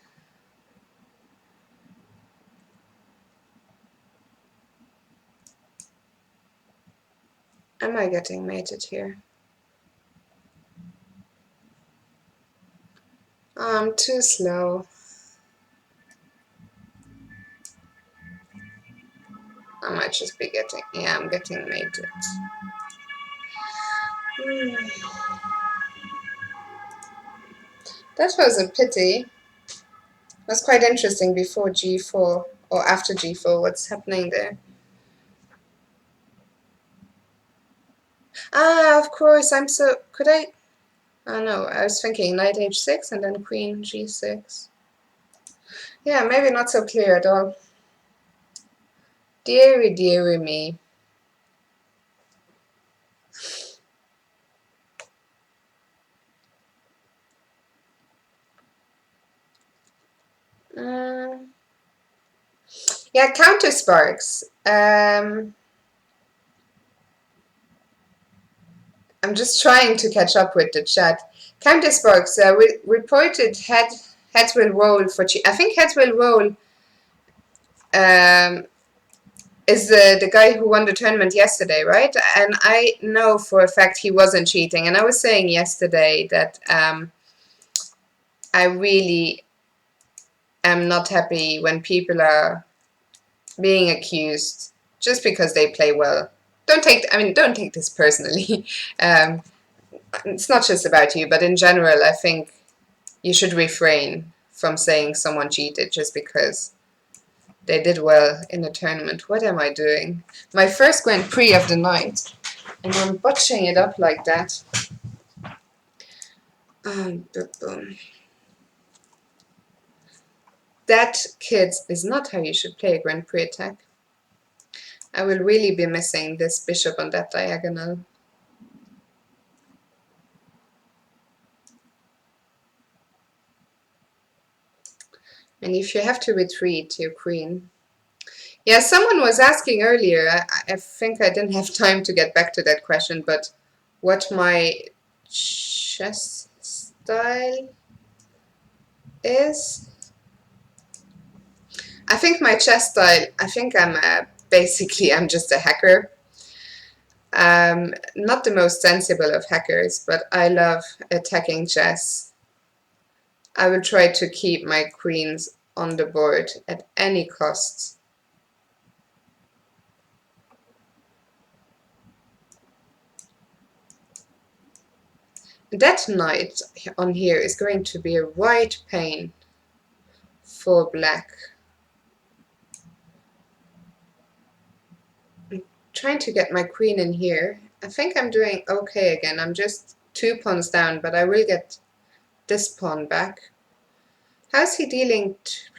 Am I getting mated here? Oh, I'm too slow. I might just be getting, yeah, I'm getting mated. That was a pity. It was quite interesting before g4 or after g4, what's happening there. Ah, of course, could I? Oh no, I was thinking knight h6 and then queen g6. Yeah, maybe not so clear at all. Deary, deary me. Yeah, counter sparks. I'm just trying to catch up with the chat. Counter sparks. We reported heads will roll for. I think heads will roll. Is the guy who won the tournament yesterday, right? And I know for a fact he wasn't cheating. And I was saying yesterday that I really am not happy when people are being accused just because they play well. Don't take this personally. It's not just about you, but in general, I think you should refrain from saying someone cheated just because they did well in a tournament. What am I doing? My first Grand Prix of the night, and I'm botching it up like that. Boom. That, kids, is not how you should play a Grand Prix attack. I will really be missing this bishop on that diagonal. And if you have to retreat your queen. Yeah, someone was asking earlier, I think I didn't have time to get back to that question, but what my chess style is? I think my chess style, I think basically I'm just a hacker. Not the most sensible of hackers, but I love attacking chess. I will try to keep my queens on the board at any cost. That knight on here is going to be a right pain for black. I'm trying to get my queen in here. I think I'm doing okay again. I'm just 2 pawns down, but I will get this pawn back. How's he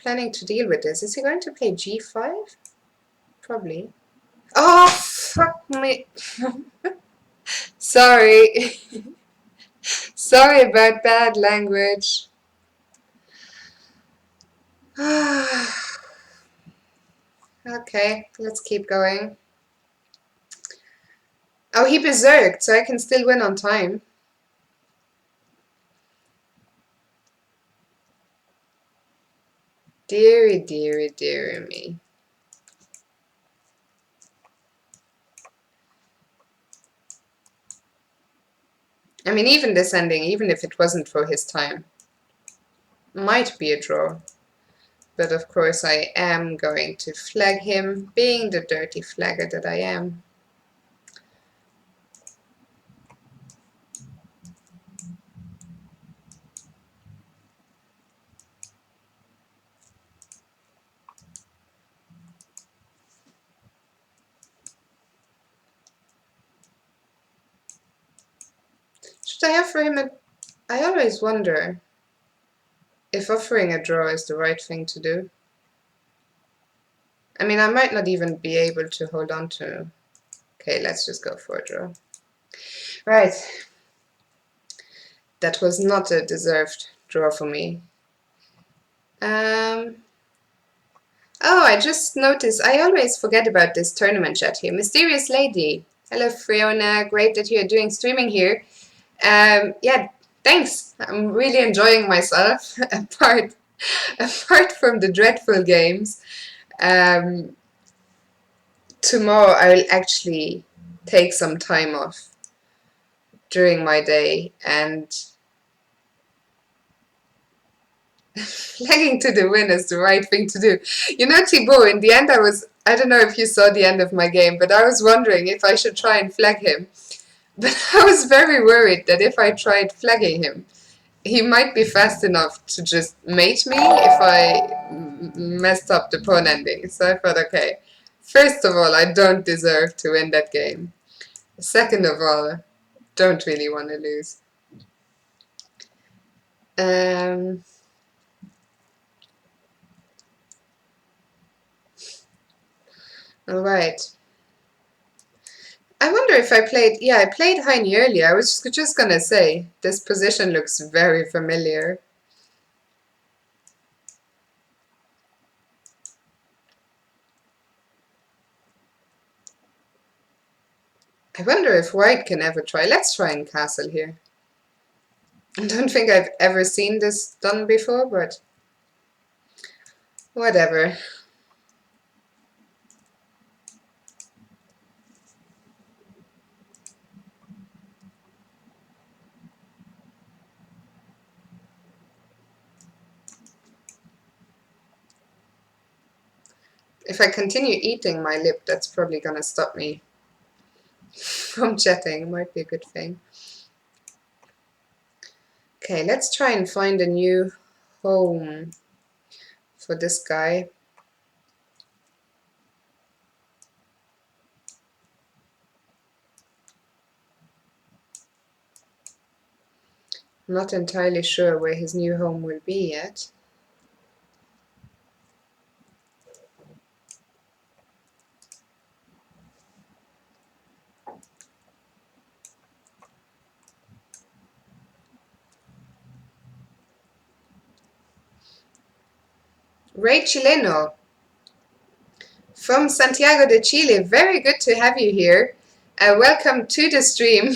planning to deal with this? Is he going to play g5? Probably. Oh, fuck me. Sorry. Sorry about bad language. Okay, let's keep going. Oh, he berserked, so I can still win on time. Deary, deary, deary me. I mean, even this ending, even if it wasn't for his time, might be a draw. But of course I am going to flag him, being the dirty flagger that I am. Should I offer him a... I always wonder if offering a draw is the right thing to do. I mean, I might not even be able to hold on to... Okay, let's just go for a draw. Right. That was not a deserved draw for me. Oh, I just noticed, I always forget about this tournament chat here. Mysterious Lady. Hello, Fiona. Great that you're doing streaming here. Yeah, thanks. I'm really enjoying myself. Apart from the dreadful games, tomorrow I will actually take some time off during my day, and flagging to the win is the right thing to do. You know, Thibaut, in the end I don't know if you saw the end of my game, but I was wondering if I should try and flag him. But I was very worried that if I tried flagging him, he might be fast enough to just mate me if I messed up the pawn ending. So I thought, okay, first of all, I don't deserve to win that game. Second of all, don't really want to lose. Alright. I wonder if I played... Yeah, I played Heine earlier. I was just gonna say, this position looks very familiar. I wonder if white can ever try. Let's try and castle here. I don't think I've ever seen this done before, but whatever. If I continue eating my lip, that's probably gonna stop me from chatting. Might be a good thing. Okay, let's try and find a new home for this guy. I'm not entirely sure where his new home will be yet. Ray Chileno from Santiago de Chile. Very good to have you here. Welcome to the stream.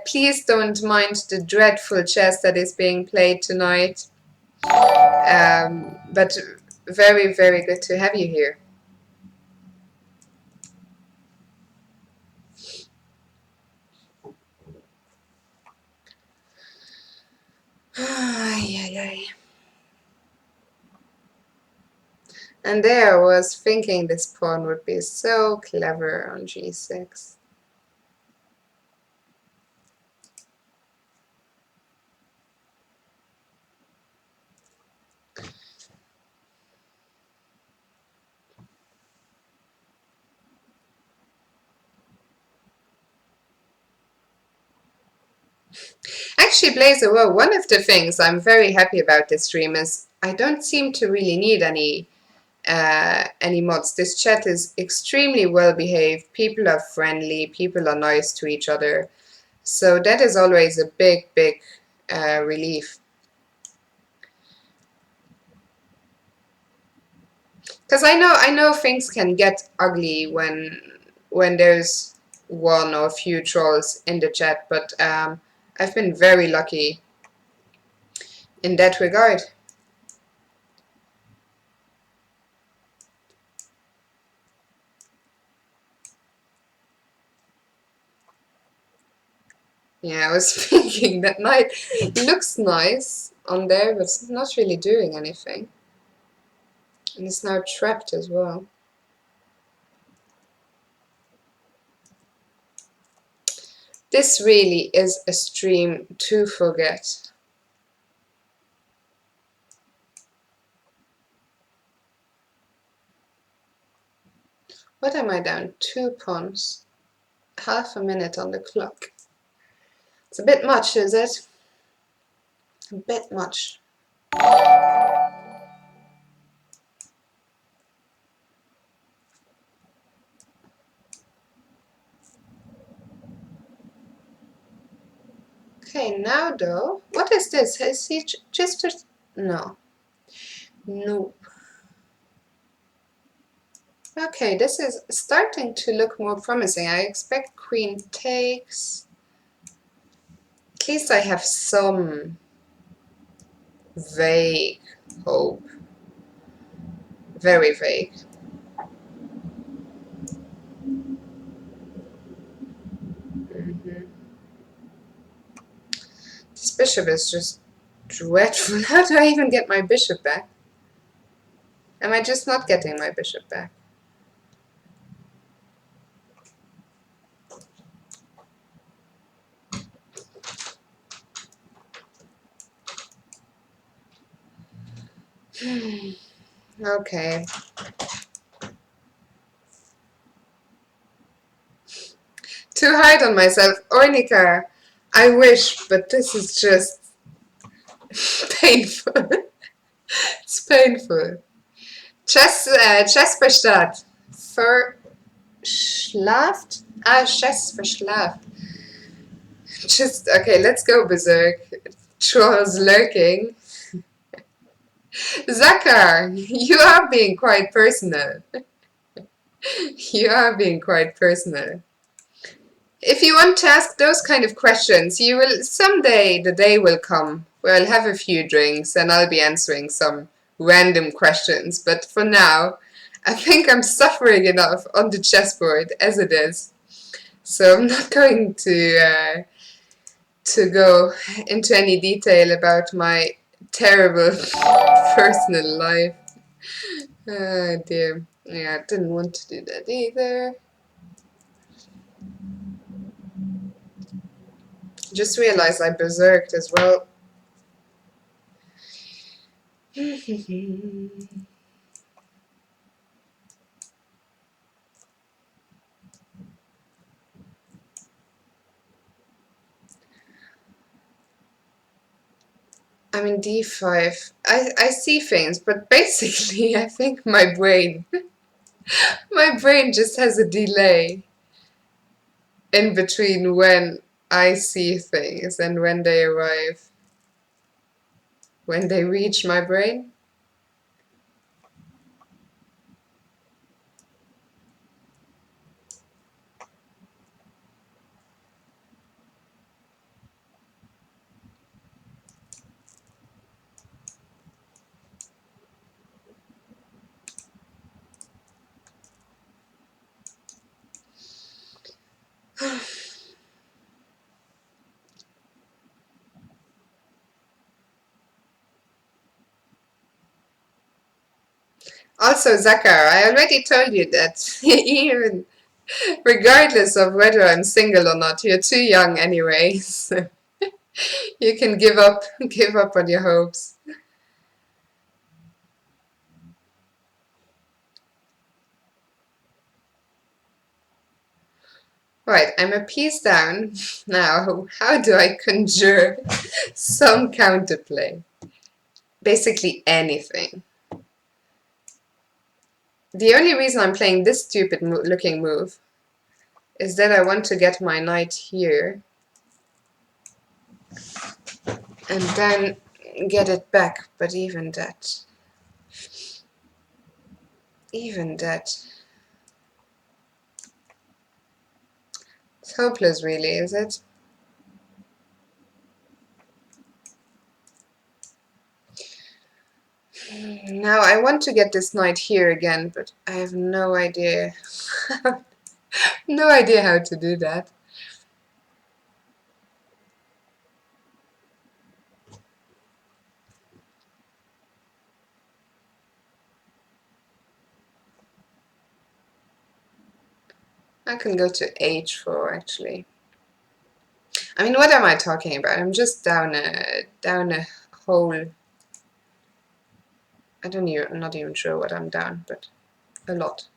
Please don't mind the dreadful chess that is being played tonight. But very, very good to have you here. Ay, ay, ay. And there I was thinking this pawn would be so clever on g6. Actually plays a role. One of the things I'm very happy about this stream is I don't seem to really need any mods. This chat is extremely well behaved. People are friendly. People are nice to each other. So that is always a big relief. Because I know things can get ugly when there's one or a few trolls in the chat, but I've been very lucky in that regard. Yeah, I was thinking that knight looks nice on there, but it's not really doing anything. And it's now trapped as well. This really is a stream to forget. What am I down? 2 pawns. Half a minute on the clock. It's a bit much, is it? A bit much. Okay, now though, what is this? Has he just... No. Nope. Okay, this is starting to look more promising. I expect queen takes. At least I have some vague hope. Very vague. This bishop is just dreadful. How do I even get my bishop back? Am I just not getting my bishop back? Okay. Too hard on myself. Ornica, I wish, but this is just painful. It's painful. Chess verstaat. Verschlaft? Ah, chess verschlaft. Just, okay, let's go berserk. Trolls lurking. Zakar, you are being quite personal. You are being quite personal. If you want to ask those kind of questions, you will someday, the day will come where I'll have a few drinks and I'll be answering some random questions. But for now, I think I'm suffering enough on the chessboard as it is. So I'm not going to go into any detail about my terrible personal life. Oh dear. Yeah, I didn't want to do that either. Just realized I berserked as well. I'm in d5. I see things, but basically I think my brain just has a delay in between when I see things and when they arrive, when they reach my brain. Also, Zakar, I already told you that even regardless of whether I'm single or not, you're too young anyway, so you can give up on your hopes. Right, I'm a piece down. Now, how do I conjure some counterplay? Basically anything. The only reason I'm playing this stupid looking move is that I want to get my knight here and then get it back, but even that, it's hopeless really, is it? Now I want to get this knight here again, but I have no idea. No idea how to do that. I can go to h4 actually. I mean, what am I talking about? I'm just down a hole. I'm not even sure what I'm down, but a lot.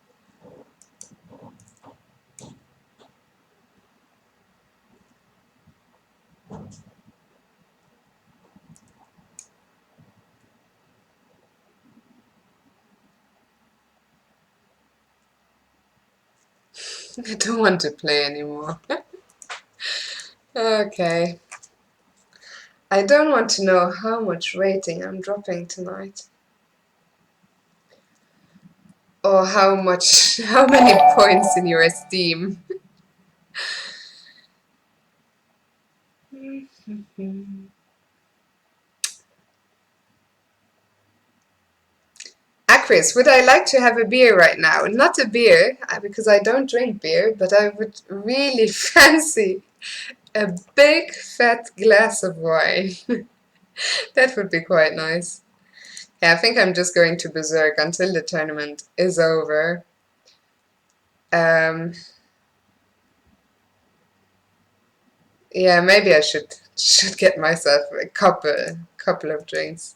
I don't want to play anymore. Okay. I don't want to know how much rating I'm dropping tonight. Or how many points in your esteem. Chris, would I like to have a beer right now? Not a beer, because I don't drink beer, but I would really fancy a big fat glass of wine. That would be quite nice. Yeah, I think I'm just going to berserk until the tournament is over. Yeah, maybe I should get myself a couple of drinks.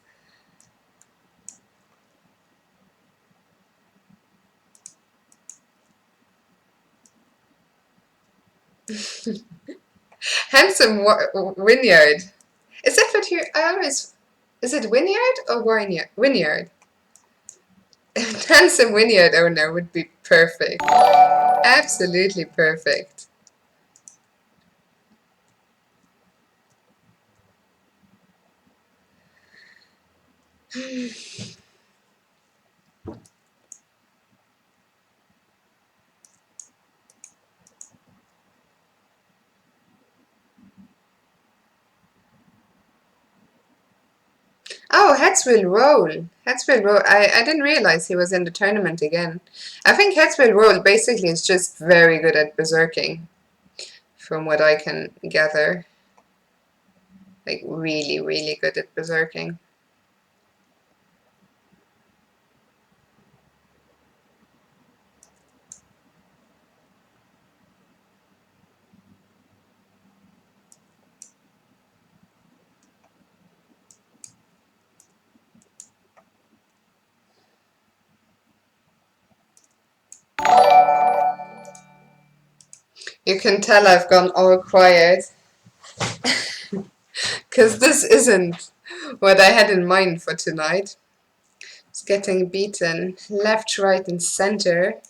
Handsome vineyard. Is that what you? I always. Is it vineyard or vineyard? Vineyard. Handsome vineyard owner would be perfect. Absolutely perfect. Oh, heads will roll. Heads will roll. I didn't realize he was in the tournament again. I think heads will roll basically is just very good at berserking, from what I can gather. Like really, really good at berserking. You can tell I've gone all quiet, because this isn't what I had in mind for tonight. It's getting beaten left, right, and center.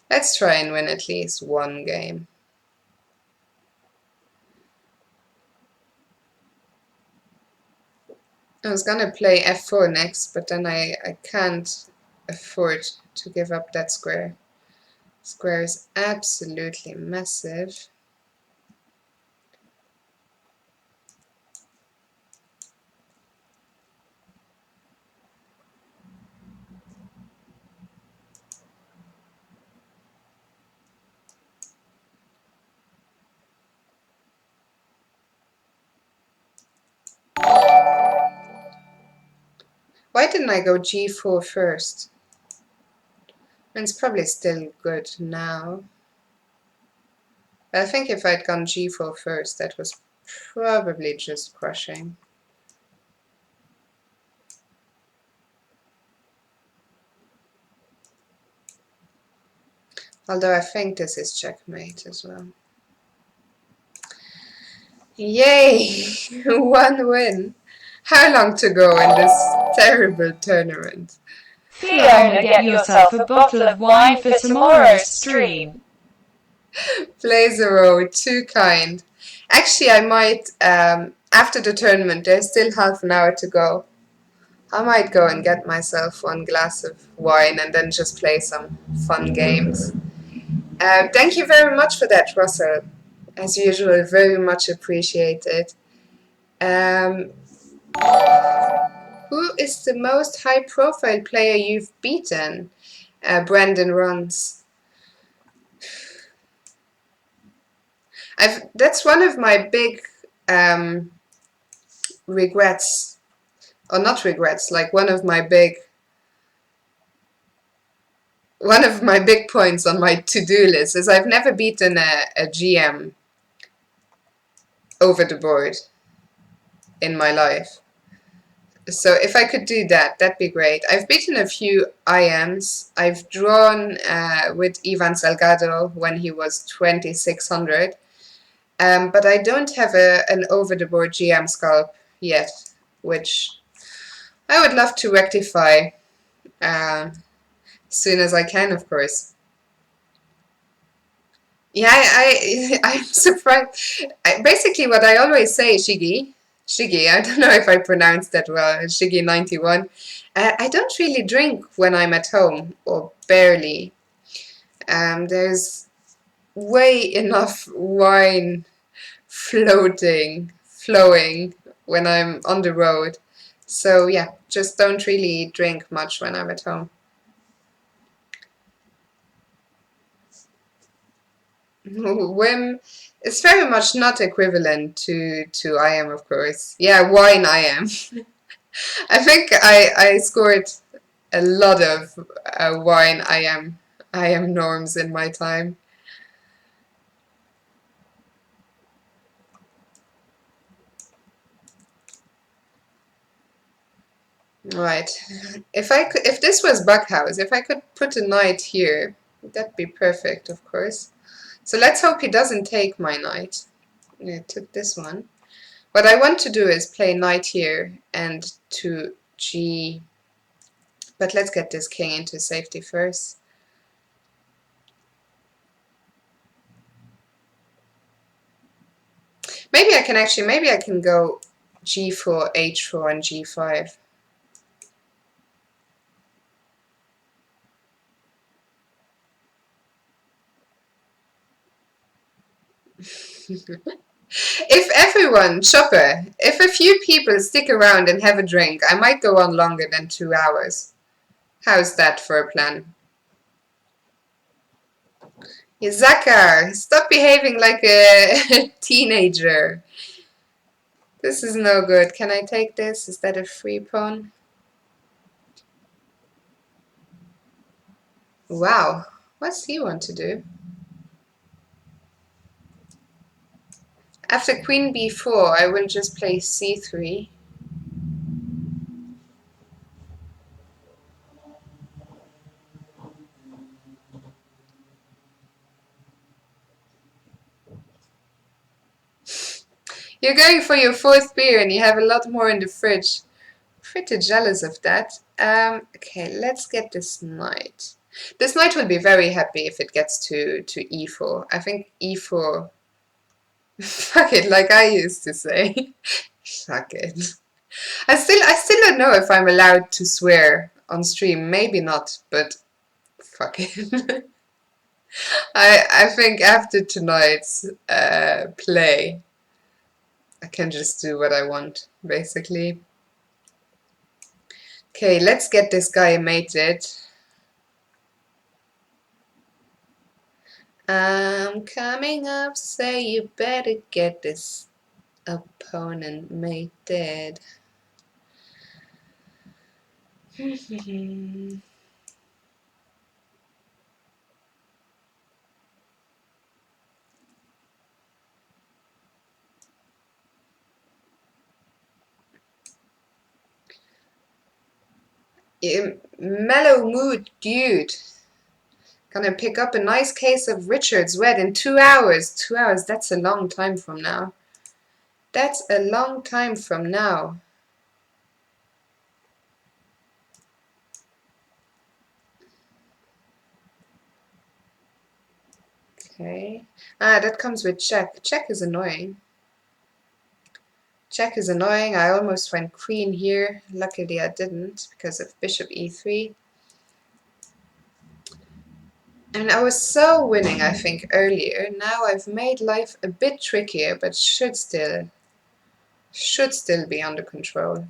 Let's try and win at least one game. I was gonna play f4 next, but then I can't afford to give up that square. Square is absolutely massive. Why didn't I go g4 first? It's probably still good now. But I think if I'd gone g4 first, that was probably just crushing. Although I think this is checkmate as well. Yay! One win. How long to go in this terrible tournament? Fiona, get yourself a bottle of wine for tomorrow's stream. Plays a role, too kind. Actually, I might, after the tournament, there's still half an hour to go. I might go and get myself one glass of wine and then just play some fun games. Thank you very much for that, Russell. As usual, very much appreciated. Um, who is the most high-profile player you've beaten? Brandon runs. That's one of my big regrets, or not regrets, like one of my big points on my to-do list is I've never beaten a GM over the board in my life. So if I could do that, that'd be great. I've beaten a few IMs. I've drawn with Ivan Salgado when he was 2600. But I don't have an over-the-board GM scalp yet, which I would love to rectify as soon as I can, of course. Yeah, I'm surprised. Basically, what I always say, Shiggy, I don't know if I pronounced that well, Shiggy91. I don't really drink when I'm at home, or barely. There's way enough wine flowing when I'm on the road. So yeah, just don't really drink much when I'm at home. Whim is very much not equivalent to I am, of course. Yeah, wine I am. I think I scored a lot of wine I am norms in my time. Right. If this was Buckhouse, if I could put a knight here, that'd be perfect, of course. So let's hope he doesn't take my knight. Yeah, took this one. What I want to do is play knight here and to G. But let's get this king into safety first. Maybe I can go G4, H4, and G5. If everyone, Chopper, if a few people stick around and have a drink, I might go on longer than 2 hours. How's that for a plan? Zakar, stop behaving like a teenager. This is no good. Can I take this? Is that a free pawn? Wow. What's he want to do? After queen b4, I will just play c3. You're going for your fourth beer and you have a lot more in the fridge. Pretty jealous of that. Okay, let's get this knight. This knight will be very happy if it gets to e4. I think e4... Fuck it, like I used to say. Fuck it. I still don't know if I'm allowed to swear on stream. Maybe not, but fuck it. I think after tonight's play, I can just do what I want, basically. Okay, let's get this guy mated. I'm coming up, say you better get this opponent mated. Mellow mood, dude. Gonna pick up a nice case of Richard's Red in 2 hours. 2 hours, that's a long time from now. That's a long time from now. Okay. Ah, that comes with check. Check is annoying. Check is annoying. I almost went queen here. Luckily I didn't because of bishop e3. And I was so winning, I think, earlier. Now I've made life a bit trickier, but should still be under control.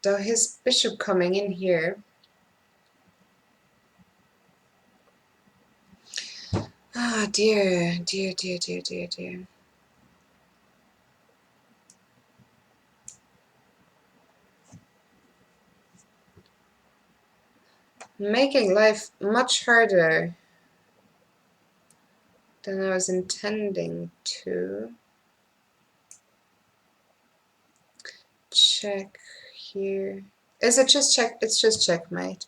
Though his bishop coming in here. Ah, dear, dear, dear, dear, dear, dear. Making life much harder than I was intending to. Check here. Is it just check? It's just checkmate.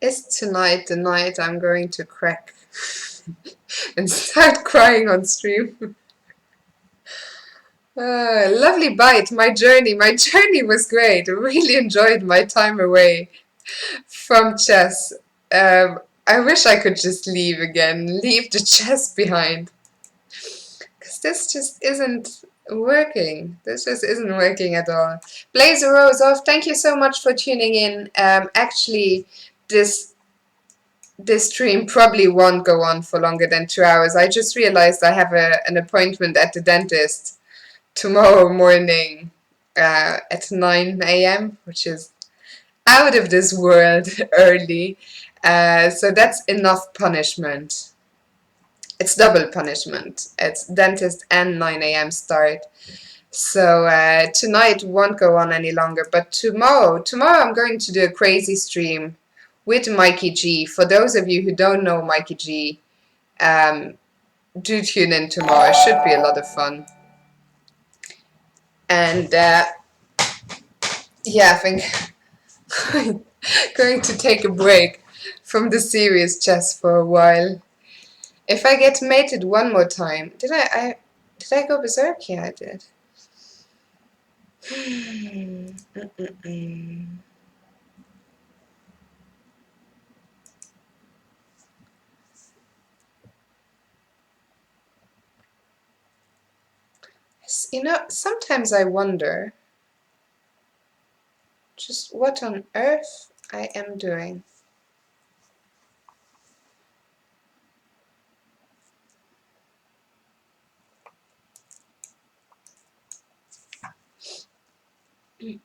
Is tonight the night I'm going to crack and start crying on stream? Lovely bite. My journey was great. I really enjoyed my time away from chess. I wish I could just leave again, leave the chess behind. Because this just isn't working. This just isn't working at all. Blazer Rose off, thank you so much for tuning in. Actually, this stream probably won't go on for longer than 2 hours. I just realized I have an appointment at the dentist tomorrow morning at 9 a.m., which is out of this world early. So that's enough punishment. It's double punishment. It's dentist and 9 a.m. start. So tonight won't go on any longer, but tomorrow I'm going to do a crazy stream with Mikey G. For those of you who don't know Mikey G, do tune in tomorrow. It should be a lot of fun. And yeah, I think going to take a break from the serious chess for a while. If I get mated one more time, did I go berserk? Yeah, I did. You know, sometimes I wonder just what on earth I am doing. I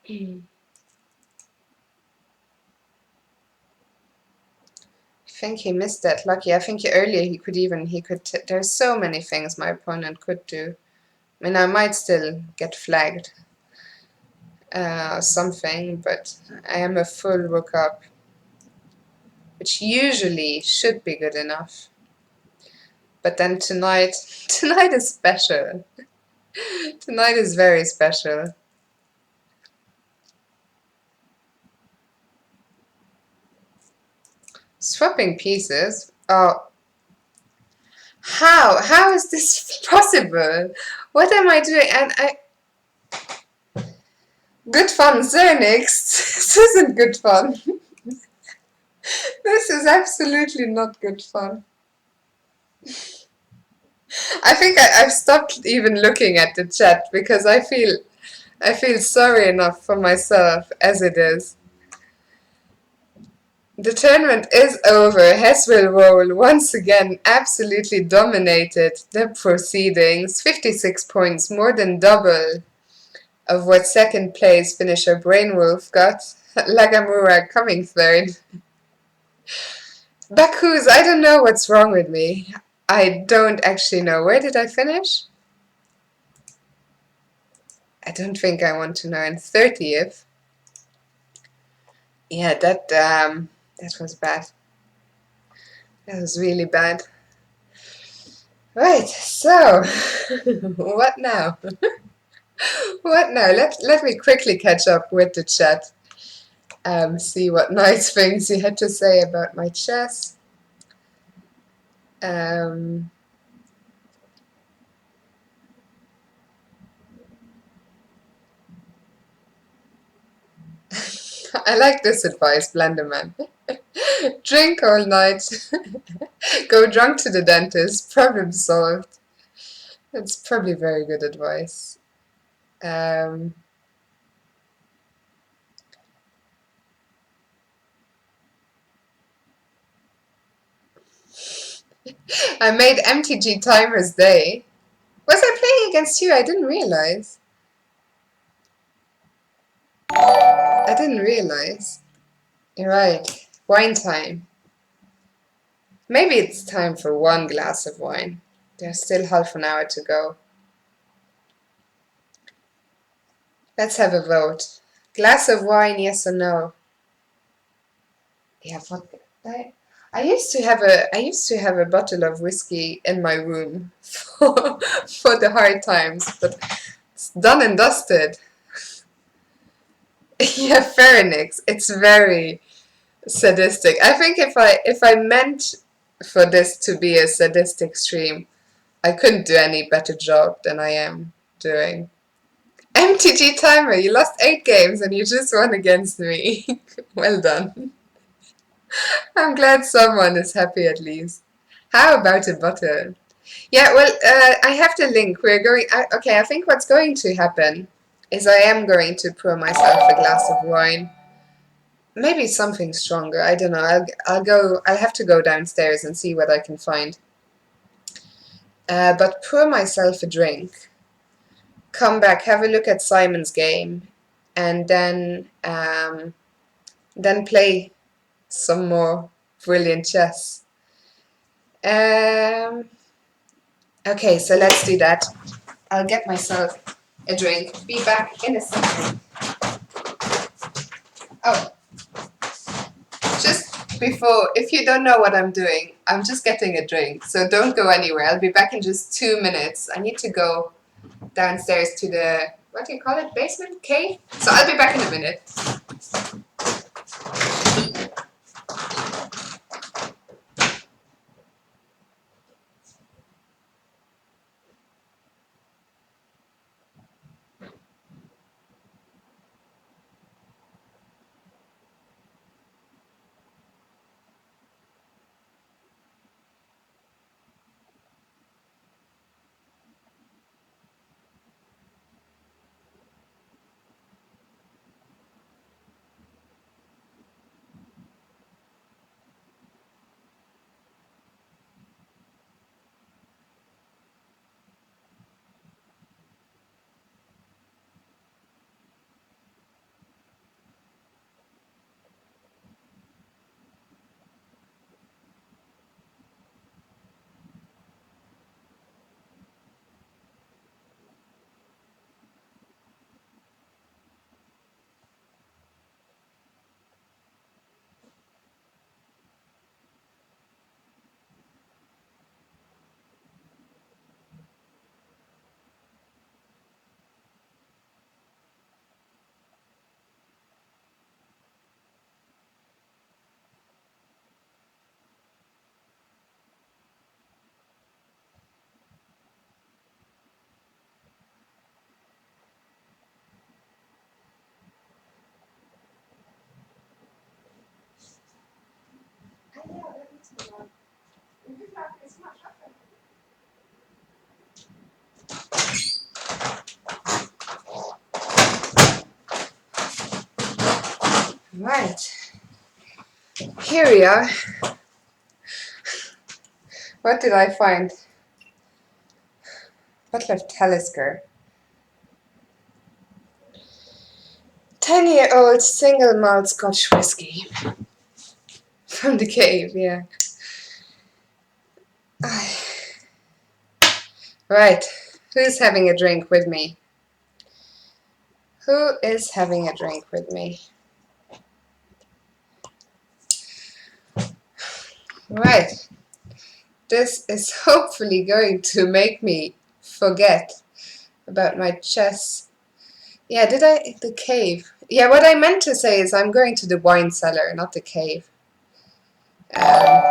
think he missed that lucky. I think earlier he could. There's so many things my opponent could do. I mean, I might still get flagged or something, but I am a full rook up, which usually should be good enough. But then tonight is special. Tonight is very special. Swapping pieces? Oh, how is this possible? What am I doing? And good fun, Zernix. This isn't good fun. This is absolutely not good fun. I think I've stopped even looking at the chat because I feel sorry enough for myself as it is. The tournament is over. Hess will roll once again absolutely dominated the proceedings. 56 points, more than double of what second place finisher Brainwolf got. Lagamura coming third. Bakus, I don't know what's wrong with me. I don't actually know. Where did I finish? I don't think I want to know. In 30th. Yeah, that was bad. That was really bad. Right, so what now? What now? Let me quickly catch up with the chat. See what nice things you had to say about my chess. Um, I like this advice, Blenderman. Drink all night, go drunk to the dentist, problem solved. That's probably very good advice. Um, I made MTG Timers Day. Was I playing against you? I didn't realize. I didn't realize. You're right. Wine time. Maybe it's time for one glass of wine. There's still half an hour to go. Let's have a vote. Glass of wine, yes or no? Yeah, vodka. I used to have a bottle of whiskey in my room for the hard times, but it's done and dusted. Yeah, pharynx. It's very sadistic. I think if I meant for this to be a sadistic stream, I couldn't do any better job than I am doing. MTG timer, you lost 8 games and you just won against me. Well done. I'm glad someone is happy at least. How about a bottle? Yeah, well, I have the link. We're going. Okay, I think what's going to happen is I am going to pour myself a glass of wine. Maybe something stronger. I don't know. I'll go. I'll have to go downstairs and see what I can find. But pour myself a drink. Come back, have a look at Simon's game, and then play some more brilliant chess. Um, okay, so let's do that. I'll get myself a drink. Be back in a second. Oh, just before, if you don't know what I'm doing, I'm just getting a drink. So don't go anywhere. I'll be back in just 2 minutes. I need to go downstairs to the, what do you call it, basement? Cave? So I'll be back in a minute. Right, here we are. What did I find? Bottle of Talisker. 10-year-old single malt Scotch whiskey. From the cave, yeah. Right, who's having a drink with me? Who is having a drink with me? Right. This is hopefully going to make me forget about my chess. Yeah, did I? The cave. Yeah, what I meant to say is I'm going to the wine cellar, not the cave. Um,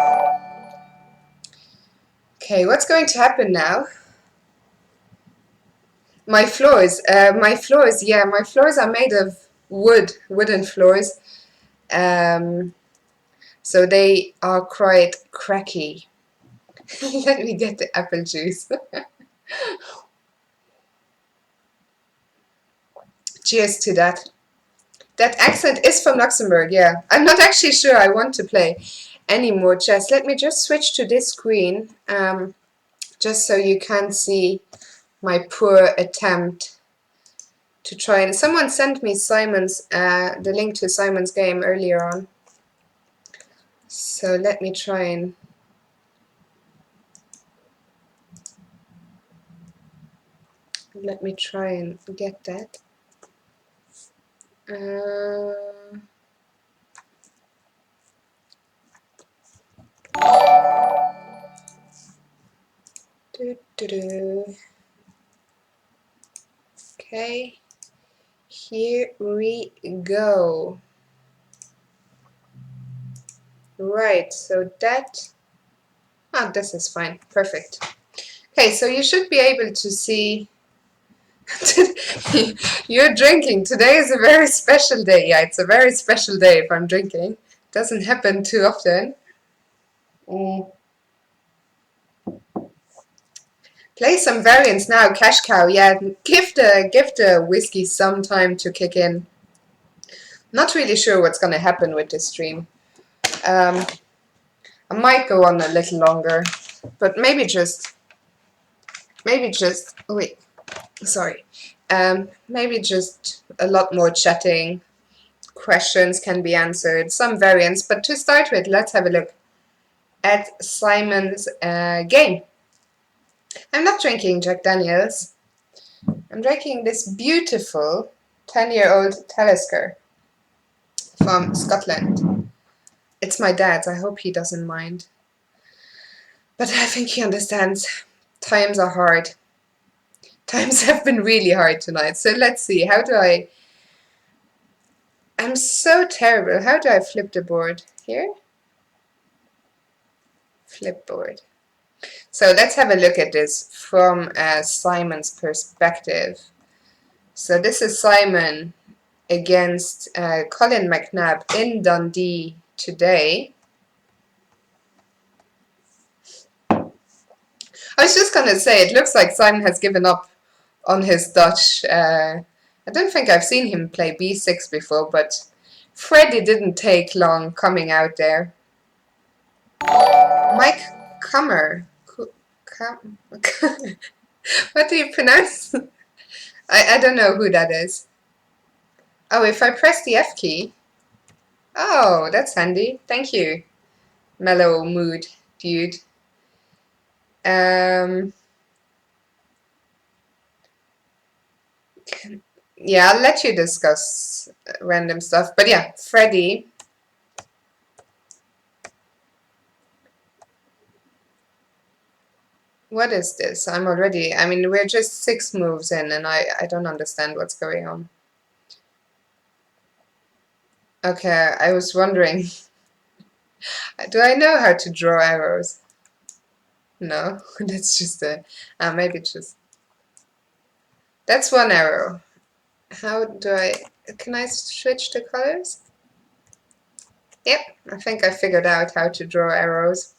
okay, what's going to happen now? My floors are made of wooden floors. Um, so they are quite cracky. Let me get the apple juice. Cheers to that. That accent is from Luxembourg, yeah. I'm not actually sure I want to play any more chess. Let me just switch to this screen, just so you can see my poor attempt to try and... Someone sent me the link to Simon's game earlier on. So let me try and... get that. Okay, here we go. Right, so that... Ah, this is fine. Perfect. Okay, so you should be able to see... You're drinking. Today is a very special day. Yeah, it's a very special day if I'm drinking. Doesn't happen too often. Play some variants now. Cash cow. Yeah, give the whiskey some time to kick in. Not really sure what's gonna happen with this stream. I might go on a little longer, but maybe just... Oh wait, sorry. Maybe just a lot more chatting. Questions can be answered. Some variants, but to start with, let's have a look at Simon's game. I'm not drinking Jack Daniels. I'm drinking this beautiful 10-year-old Talisker from Scotland. It's my dad's. I hope he doesn't mind. But I think he understands. Times are hard. Times have been really hard tonight. So let's see. How do I... I'm so terrible. How do I flip the board? Here? Flip board. So let's have a look at this from Simon's perspective. So this is Simon against Colin McNabb in Dundee today. I was just gonna say, it looks like Simon has given up on his Dutch. I don't think I've seen him play b6 before, but Freddie didn't take long coming out there. Mike Kummer. What do you pronounce? I don't know who that is. Oh, if I press the F key. Oh, that's handy. Thank you, mellow mood dude. Yeah, I'll let you discuss random stuff. But yeah, Freddie. What is this? I mean, we're just 6 moves in and I don't understand what's going on. Okay, I was wondering, do I know how to draw arrows? No, that's just maybe just... That's one arrow. How do can I switch the colors? Yep, I think I figured out how to draw arrows.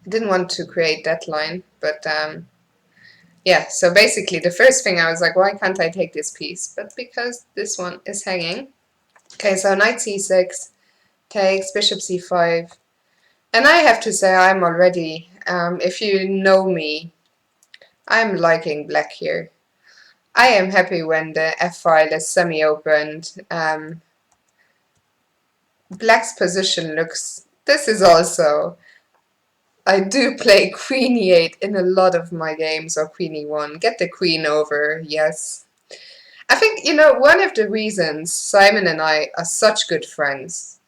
I didn't want to create that line, but yeah, so basically the first thing I was like, why can't I take this piece? But because this one is hanging. Okay, so knight c6 takes bishop c5. And I have to say I'm already, if you know me, I'm liking black here. I am happy when the f-file is semi-opened. Black's position looks... This is also... I do play queen e8 in a lot of my games, or queen e1. Get the queen over, yes. I think, one of the reasons Simon and I are such good friends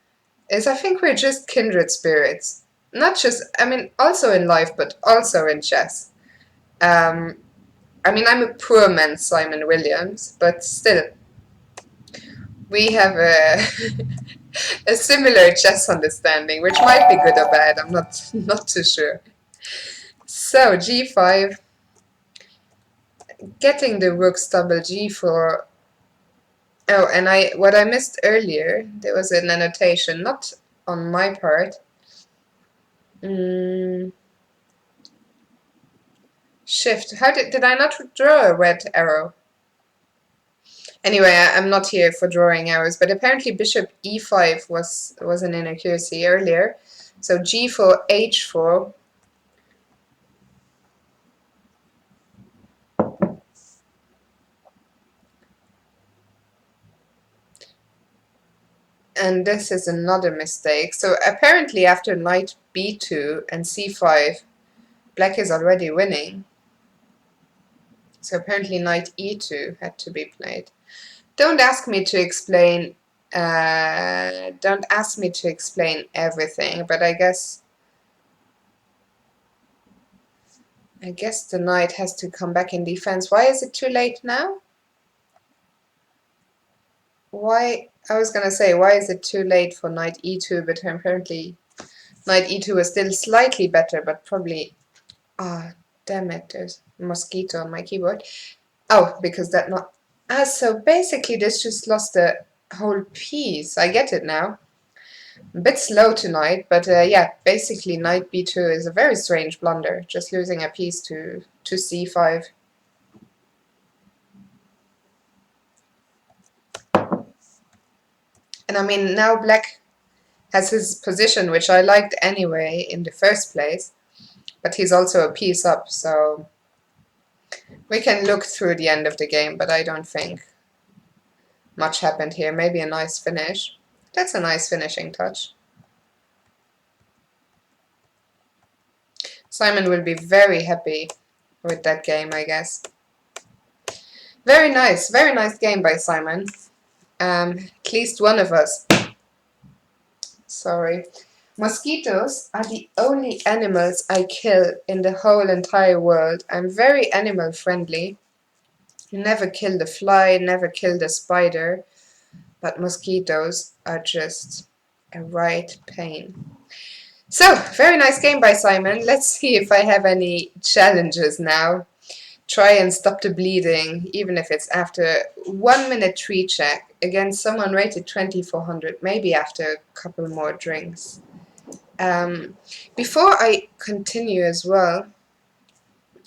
is I think we're just kindred spirits. Not just, I mean, also in life, but also in chess. Um, I mean, I'm a poor man's Simon Williams, but still, we have a a similar chess understanding, which might be good or bad. I'm not too sure. So g5, getting the rook's double g4. Oh, and what I missed earlier, there was an annotation, not on my part. Shift. How did I not draw a red arrow? Anyway, I'm not here for drawing arrows, but apparently bishop e5 was an inaccuracy earlier. So g4, h4. And this is another mistake. So apparently after knight b2 and c5, black is already winning. So apparently knight e2 had to be played. Don't ask me to explain. Don't ask me to explain everything, but I guess the knight has to come back in defense. Why is it too late now? Why? I was gonna say, why is it too late for knight e2? But apparently, knight e2 was still slightly better, but probably. Ah, damn it! There's a mosquito on my keyboard. Oh, because that not. Ah, so basically, this just lost a whole piece. I get it now. A bit slow tonight, but yeah, basically knight b2 is a very strange blunder, just losing a piece to c5. And I mean, now black has his position, which I liked anyway in the first place, but he's also a piece up, so we can look through the end of the game, but I don't think much happened here. Maybe a nice finish. That's a nice finishing touch. Simon will be very happy with that game, I guess. Very nice game by Simon. At least one of us. Sorry. Mosquitoes are the only animals I kill in the whole entire world. I'm very animal friendly. Never killed a fly, never killed a spider, but mosquitoes are just a right pain. So, very nice game by Simon. Let's see if I have any challenges now. Try and stop the bleeding, even if it's after 1 minute tree check against someone rated 2400, maybe after a couple more drinks. Before I continue as well,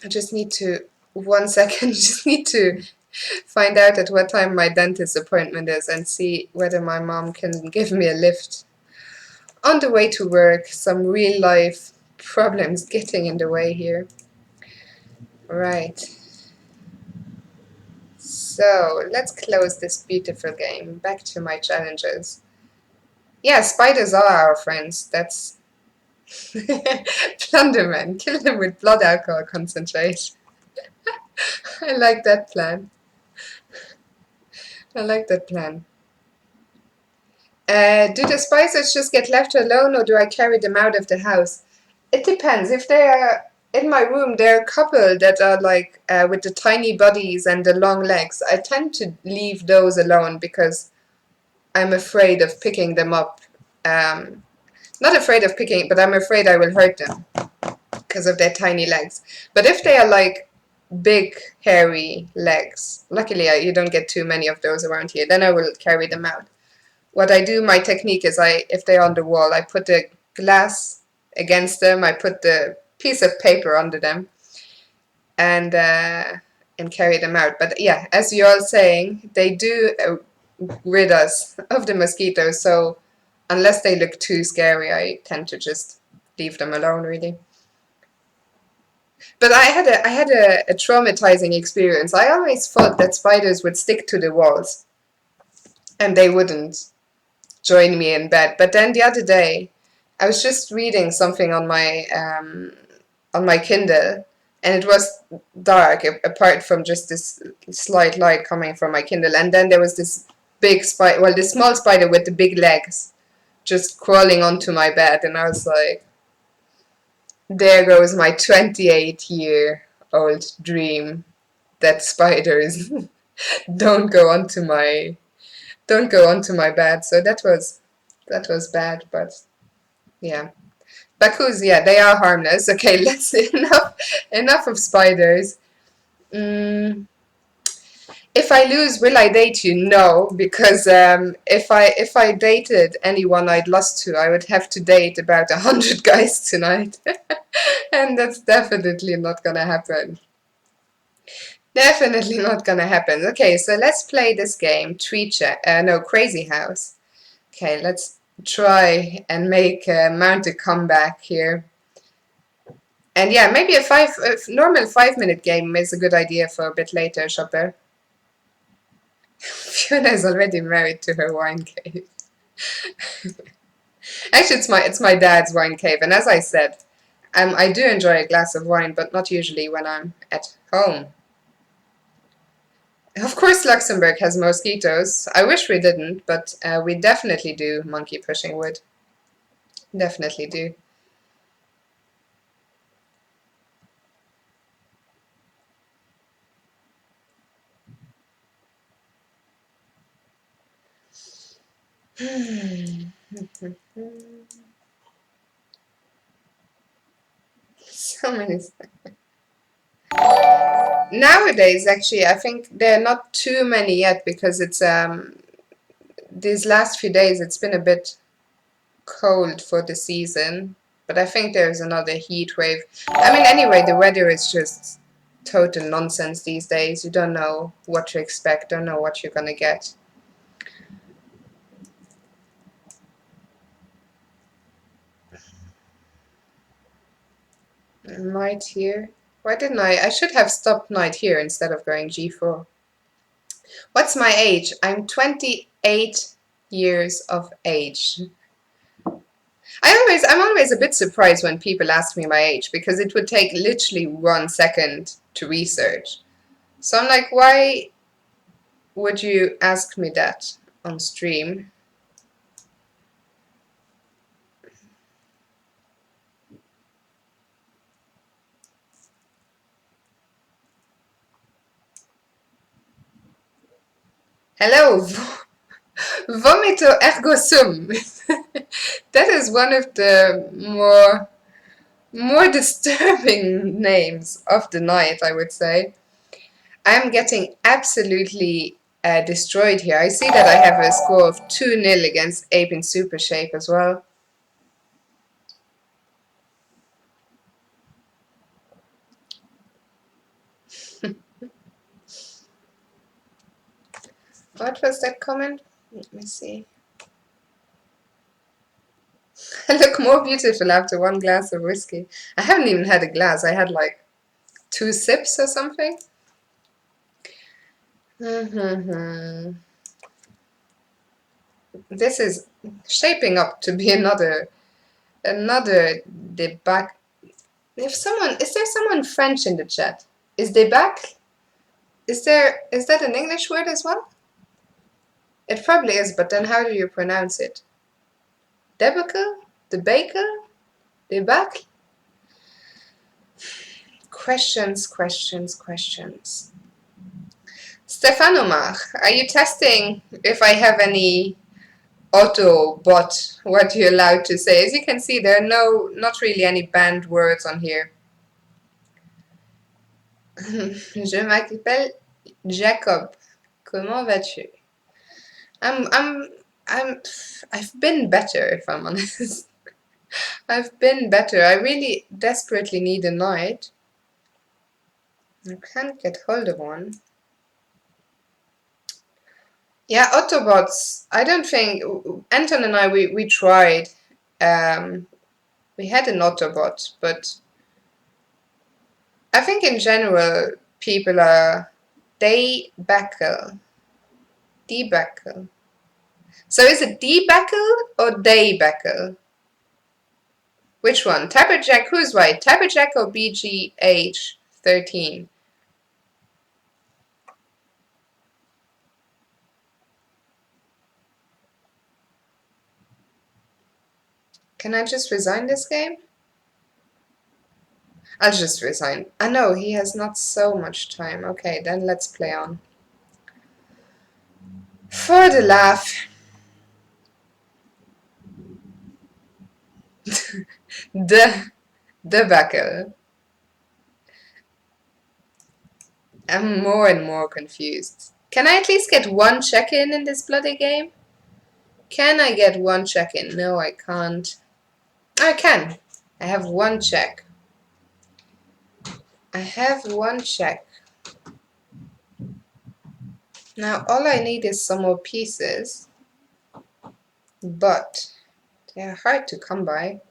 I just need to, 1 second, just need to find out at what time my dentist appointment is and see whether my mom can give me a lift. On the way to work, some real life problems getting in the way here. Right. So, let's close this beautiful game. Back to my challenges. Yeah, spiders are our friends. That's Plunderman. Kill them with blood alcohol concentrate. I like that plan. I like that plan. Do the spiders just get left alone or do I carry them out of the house? It depends. If they are in my room, there are a couple that are like with the tiny bodies and the long legs. I tend to leave those alone because I'm afraid of picking them up. Not afraid of picking, but I'm afraid I will hurt them because of their tiny legs. But if they are like big, hairy legs, luckily you don't get too many of those around here, then I will carry them out. What I do, my technique is if they're on the wall, I put the glass against them, I put the piece of paper under them, and carry them out. But yeah, as you're all saying, they do rid us of the mosquitoes, so unless they look too scary, I tend to just leave them alone, really. But I had a traumatizing experience. I always thought that spiders would stick to the walls, and they wouldn't join me in bed. But then the other day, I was just reading something on my Kindle, and it was dark apart from just this slight light coming from my Kindle. And then there was this big spider, well, this small spider with the big legs just crawling onto my bed, and I was like, there goes my 28-year-old dream that spiders don't go onto my bed. So that was bad, but yeah. Bakus, yeah, they are harmless. Okay, let's enough of spiders. Mm, if I lose, will I date you? No, because if I dated anyone I'd lost to, I would have to date about 100 guys tonight, and that's definitely not gonna happen. Definitely not gonna happen. Okay, so let's play this game. No, Crazy House. Okay, let's try and mount a comeback here. And yeah, maybe a normal 5 minute game is a good idea for a bit later, Shopper. Fiona is already married to her wine cave. Actually, it's my dad's wine cave, and as I said, I do enjoy a glass of wine, but not usually when I'm at home. Of course, Luxembourg has mosquitoes. I wish we didn't, but we definitely do monkey pushing wood. Definitely do. So many. Nowadays, actually, I think there are not too many yet because it's these last few days it's been a bit cold for the season. But I think there's another heat wave. I mean, anyway, the weather is just total nonsense these days. You don't know what to expect, don't know what you're gonna get. Knight here. Why didn't I? I should have stopped knight here instead of going g4. What's my age? I'm 28 years of age. I'm always a bit surprised when people ask me my age because it would take literally 1 second to research. So I'm like, why would you ask me that on stream? Hello, vomito ergo sum. That is one of the more disturbing names of the night, I would say. I'm getting absolutely destroyed here. I see that I have a score of 2-0 against Ape in Super Shape as well. What was that comment? Let me see. I look more beautiful after one glass of whiskey. I haven't even had a glass. I had like 2 sips or something. This is shaping up to be another debacle. Is there someone French in the chat? Is debacle? Is that an English word as well? It probably is, but then how do you pronounce it? Debacle? Debacle? Debacle? Questions, questions, questions. Stefanomach, are you testing if I have any Autobot, what you're allowed to say? As you can see, there are not really any banned words on here. Je m'appelle Jacob. Comment vas-tu? I've been better, if I'm honest. I've been better. I really desperately need a knight. I can't get hold of one. Yeah, Autobots. I don't think Anton and I we tried. We had an Autobot, but I think in general people are debacle. Debacle. So is it debacle or debacle? Which one? Tabberjack, who's right? Tabberjack or BGH13? Can I just resign this game? I'll just resign. I know, he has not so much time. Okay, then let's play on. For the laugh. The debacle. I'm more and more confused. Can I at least get one check-in in this bloody game? Can I get one check-in? No, I can't. I can. I have one check. I have one check. Now all I need is some more pieces, but they're hard to come by.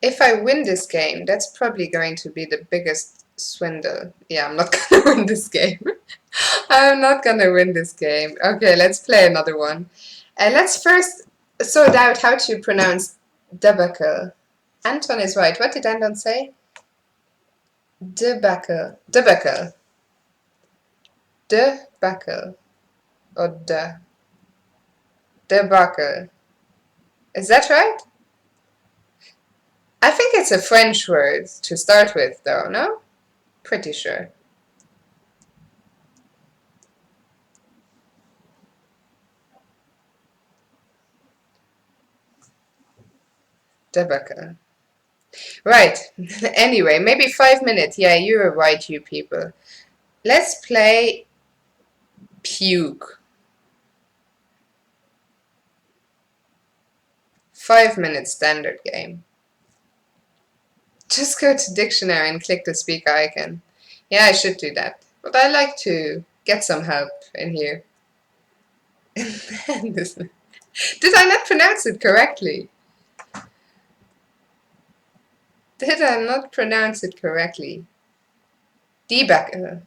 If I win this game, that's probably going to be the biggest swindle. Yeah, I'm not gonna win this game. I'm not gonna win this game. Okay, let's play another one. And let's first sort out how to pronounce debacle. Anton is right. What did Anton say? Debacle. Debacle. Debacle. Or debacle. Is that right? I think it's a French word to start with, though, no? Pretty sure. Debacle. Right. Anyway, maybe 5 minutes. Yeah, you were right, you people. Let's play puke. 5 minute standard game. Just go to dictionary and click the speaker icon. Yeah, I should do that. But I like to get some help in here. Did I not pronounce it correctly? Did I not pronounce it correctly? Debacle.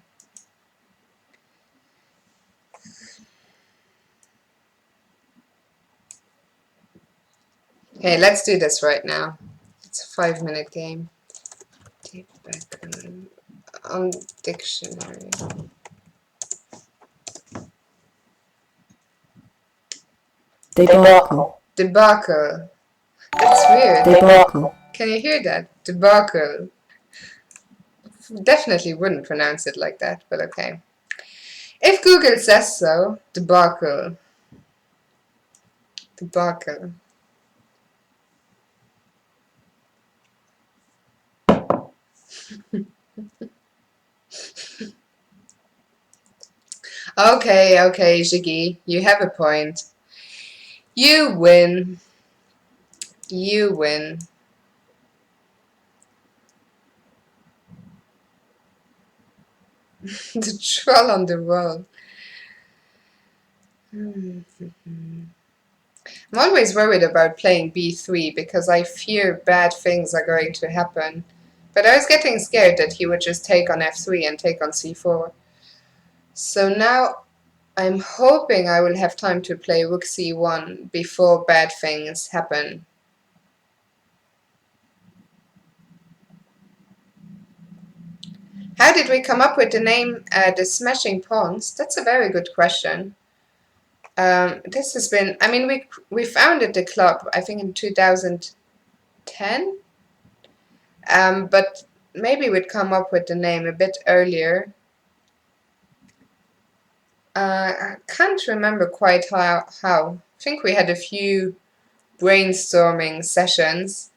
Okay, let's do this right now. It's a 5 minute game. Debacle. On dictionary. Debacle. Debacle. That's weird. Debacle. Can you hear that? Debacle. Definitely wouldn't pronounce it like that, but okay. If Google says so, debacle. Debacle. Okay, Jiggy, you have a point. You win. You win. The troll on the wall. I'm always worried about playing b3 because I fear bad things are going to happen. But I was getting scared that he would just take on f3 and take on c4. So now I'm hoping I will have time to play rook c1 before bad things happen. How did we come up with the name the Smashing Pawns? That's a very good question. This has been, I mean, we founded the club, I think in 2010, but maybe we'd come up with the name a bit earlier. I can't remember quite how. I think we had a few brainstorming sessions,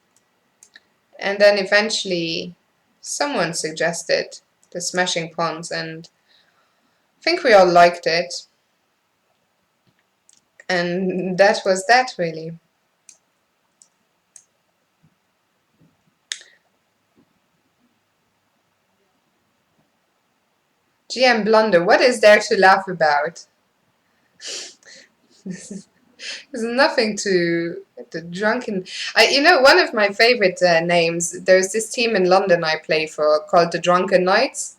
and then eventually someone suggested the Smashing Pawns, and I think we all liked it. And that was that, really. GM Blunder, what is there to laugh about? There's nothing to the drunken. You know, one of my favorite names. There's this team in London I play for called the Drunken Knights,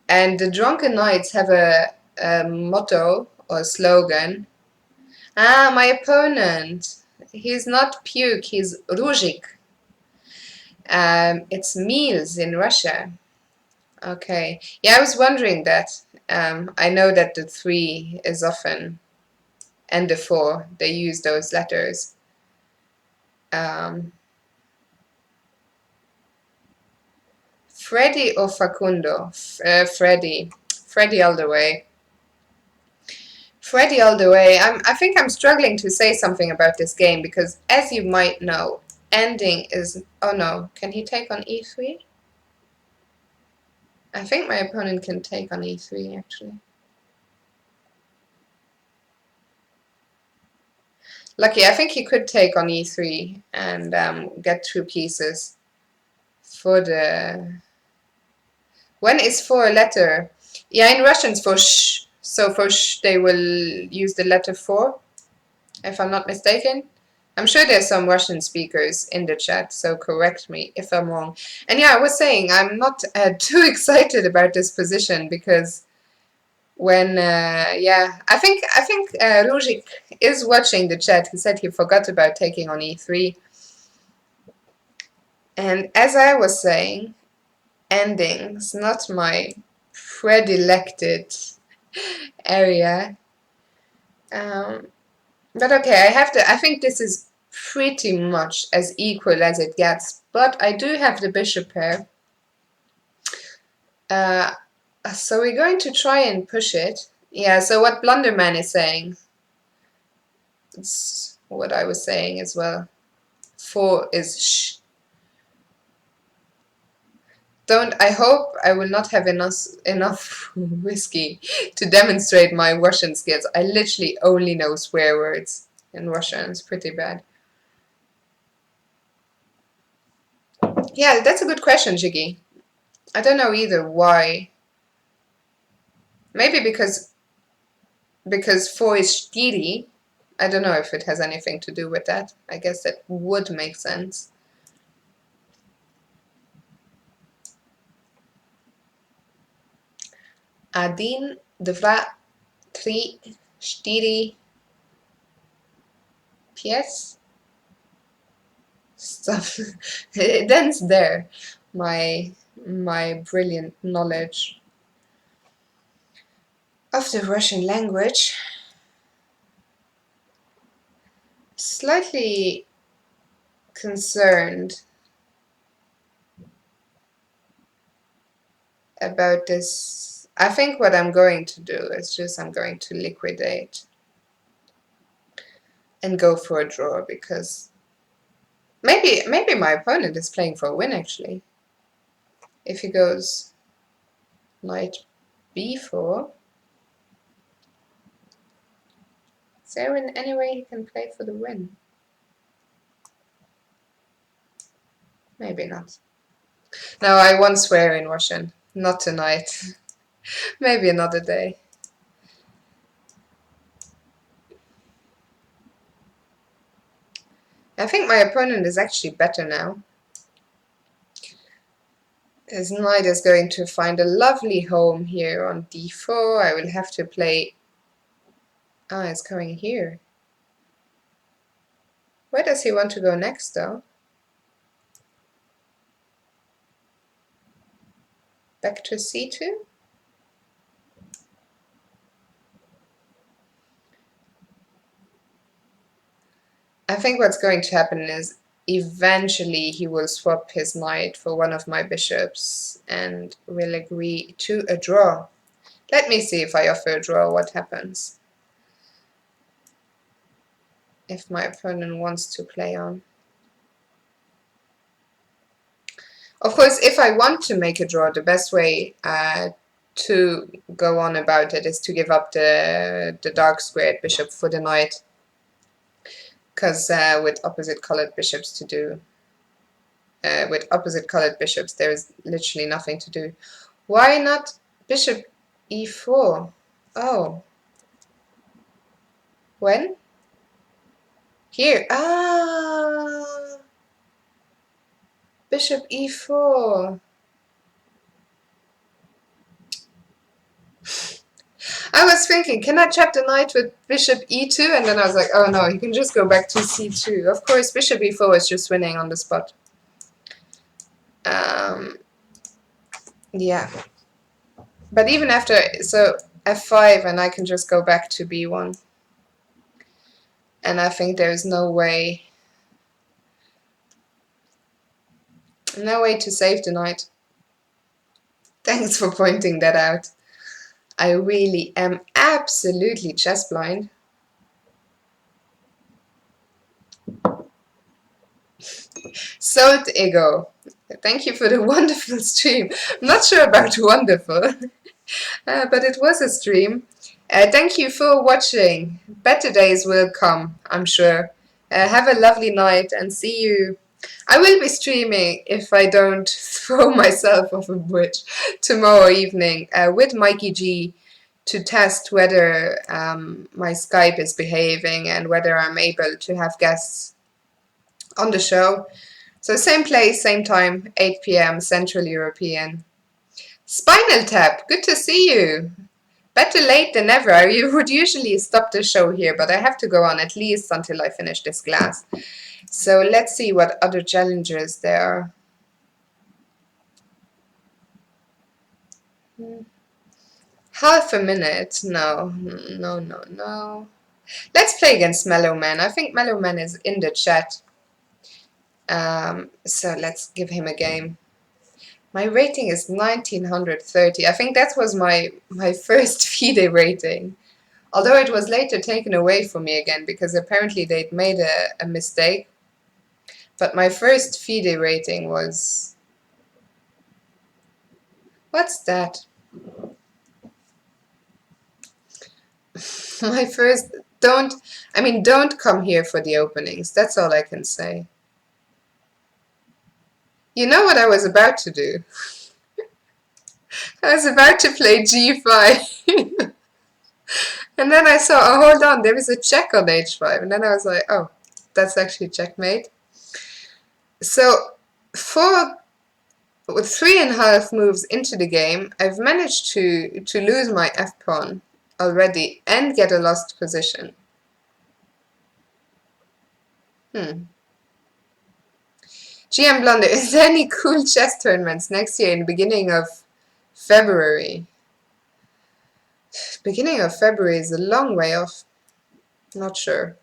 and the Drunken Knights have a motto or slogan. Ah, my opponent. He's not puke. He's ruzhik. It's meals in Russia. Okay. Yeah, I was wondering that. I know that the 3 is often, and the 4, they use those letters. Freddy or Facundo? Freddy. Freddy all the way. Freddy all the way. I think I'm struggling to say something about this game because, as you might know, ending is... Oh no, can he take on e3? I think my opponent can take on e3 actually. Lucky, I think he could take on e3 and get 2 pieces for the... When is for a letter? Yeah, in Russian it's for sh. So for sh they will use the letter 4, if I'm not mistaken. I'm sure there's some Russian speakers in the chat, so correct me if I'm wrong. And yeah, I was saying I'm not too excited about this position because when yeah, I think Rujik is watching the chat. He said he forgot about taking on e3. And as I was saying, endings not my predilected area. But okay, I have to. I think this is pretty much as equal as it gets. But I do have the bishop pair. So we're going to try and push it. Yeah, so what Blunderman is saying, it's what I was saying as well. 4 is sh. I hope I will not have enough whiskey to demonstrate my Russian skills. I literally only know swear words in Russian. It's pretty bad. Yeah, that's a good question, Jiggy. I don't know either why. Maybe because 4 is Stiri. I don't know if it has anything to do with that. I guess that would make sense. Один, два, три, четыре, пять. Stuff. It ends there. My brilliant knowledge of the Russian language. Slightly concerned about this. I think what I'm going to do is just I'm going to liquidate and go for a draw because maybe my opponent is playing for a win actually. If he goes knight b4, is there any way he can play for the win? Maybe not. No, I won't swear in Russian. Not tonight. Maybe another day. I think my opponent is actually better now. His knight is going to find a lovely home here on d4. I will have to play... Ah, it's coming here. Where does he want to go next, though? Back to c2? I think what's going to happen is eventually he will swap his knight for one of my bishops and will agree to a draw. Let me see if I offer a draw what happens. If my opponent wants to play on. Of course, if I want to make a draw, the best way to go on about it is to give up the dark squared bishop for the knight. Because with opposite colored bishops there's literally nothing to do. Why not bishop e4? Oh. When? Here. Ah. Bishop e4. I was thinking, can I trap the knight with bishop e2? And then I was like, oh no, you can just go back to c2. Of course, bishop e4 is just winning on the spot. Yeah. But even after, so f5 and I can just go back to b1. And I think there's no way to save the knight. Thanks for pointing that out. I really am absolutely chess blind. Sold Ego. Thank you for the wonderful stream. I'm not sure about wonderful, but it was a stream. Thank you for watching. Better days will come, I'm sure. Have a lovely night and see you. I will be streaming, if I don't throw myself off a bridge, tomorrow evening with Mikey G to test whether my Skype is behaving and whether I'm able to have guests on the show. So same place, same time, 8 p.m. Central European. Spinal Tap, good to see you. Better late than never. I would usually stop the show here, but I have to go on at least until I finish this glass. So let's see what other challenges there are. Half a minute. No. Let's play against Mellow Man. I think Mellow Man is in the chat. So let's give him a game. My rating is 1930. I think that was my first FIDE rating. Although it was later taken away from me again because apparently they'd made a mistake. But my first FIDE rating was... What's that? My first... Don't come here for the openings. That's all I can say. You know what I was about to do? I was about to play g5. And then I saw, oh, hold on, there is a check on h5. And then I was like, oh, that's actually checkmate. So, with 3.5 moves into the game, I've managed to lose my f-pawn already and get a lost position. GM Blunder, is there any cool chess tournaments next year in the beginning of February? Beginning of February is a long way off. Not sure.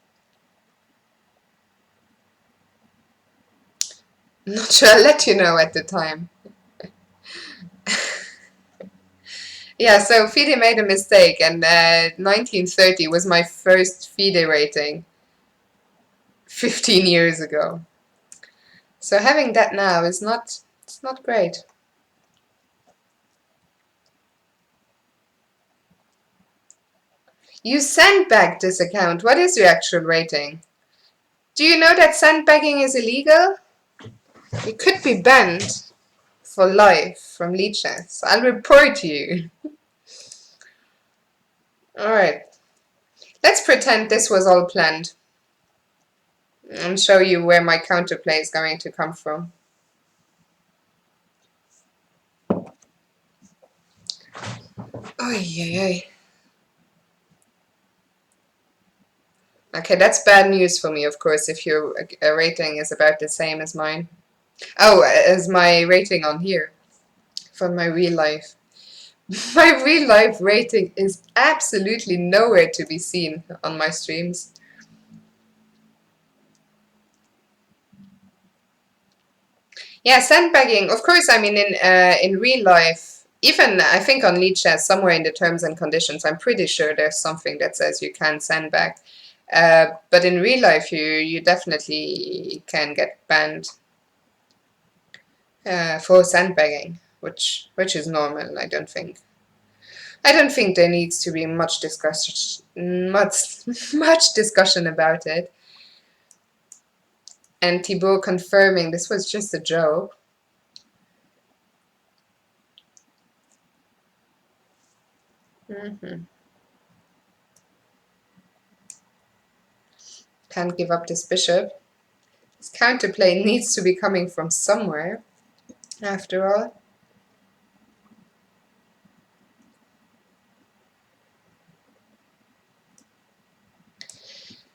Not sure, I'll let you know at the time. Yeah, so FIDE made a mistake and 1930 was my first FIDE rating 15 years ago. So having that now is not great. You sandbagged this account. What is your actual rating? Do you know that sandbagging is illegal? You could be banned for life from Lichess. I'll report you. Alright. Let's pretend this was all planned. And show you where my counterplay is going to come from. Oy. Okay, that's bad news for me, of course, if your rating is about the same as mine. Oh, as my rating on here. For my real life. My real life rating is absolutely nowhere to be seen on my streams. Yeah, sandbagging, of course, I mean, in real life, even I think on Lichess, somewhere in the terms and conditions, I'm pretty sure there's something that says you can sandbag. But in real life, you definitely can get banned for sandbagging, which is normal. I don't think there needs to be much discussion about it. And Thibaut confirming this was just a joke. Can't give up this bishop. This counterplay needs to be coming from somewhere, after all.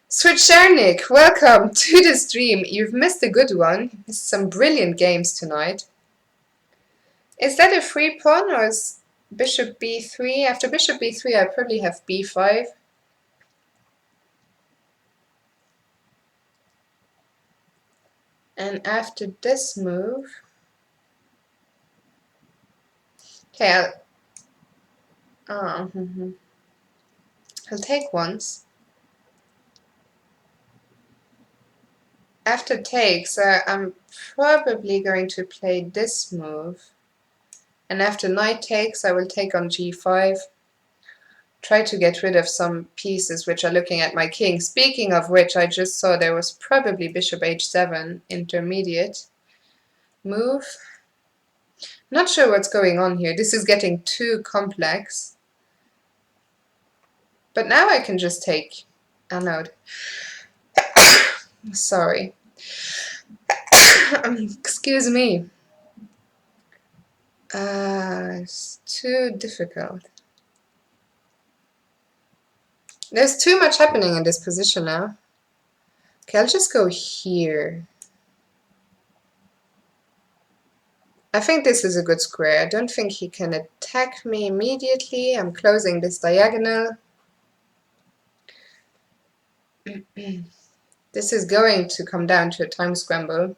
Switchernik, welcome to the stream. You've missed a good one. Some brilliant games tonight. Is that a free pawn or is bishop b3. After bishop b3, I probably have b5. And after this move, okay, I'll take once. After takes, I'm probably going to play this move. And after knight takes, I will take on g5. Try to get rid of some pieces which are looking at my king. Speaking of which, I just saw there was probably bishop h7 intermediate move. Not sure what's going on here. This is getting too complex. But now I can just take anode. Sorry. Excuse me. It's too difficult. There's too much happening in this position now. Okay, I'll just go here. I think this is a good square. I don't think he can attack me immediately. I'm closing this diagonal. This is going to come down to a time scramble,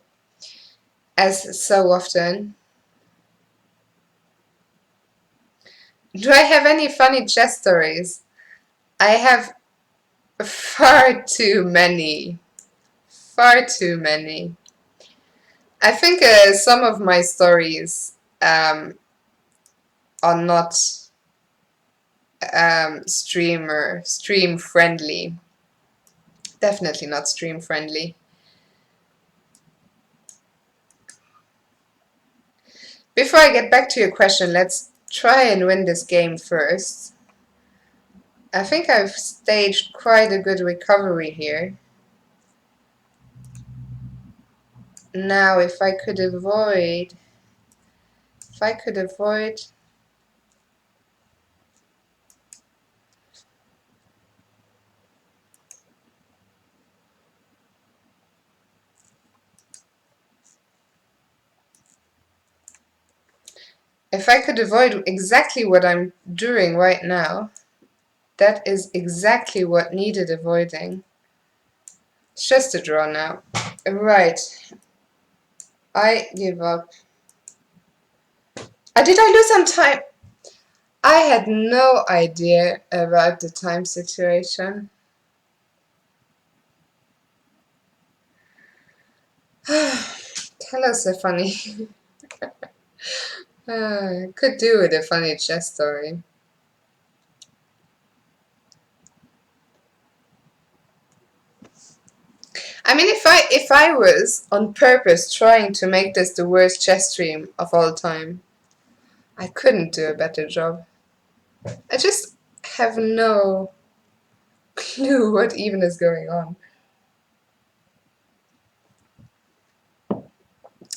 as so often. Do I have any funny chess stories? I have far too many. Far too many. I think some of my stories are not stream friendly. Definitely not stream friendly. Before I get back to your question, let's try and win this game first. I think I've staged quite a good recovery here. Now, if I could avoid exactly what I'm doing right now, that is exactly what needed avoiding. It's just a draw now. Right. I give up. Did I lose some time? I had no idea about the time situation. Tell us a funny. Could do with a funny chess story. I mean, if I was on purpose trying to make this the worst chess stream of all time, I couldn't do a better job. I just have no clue what even is going on.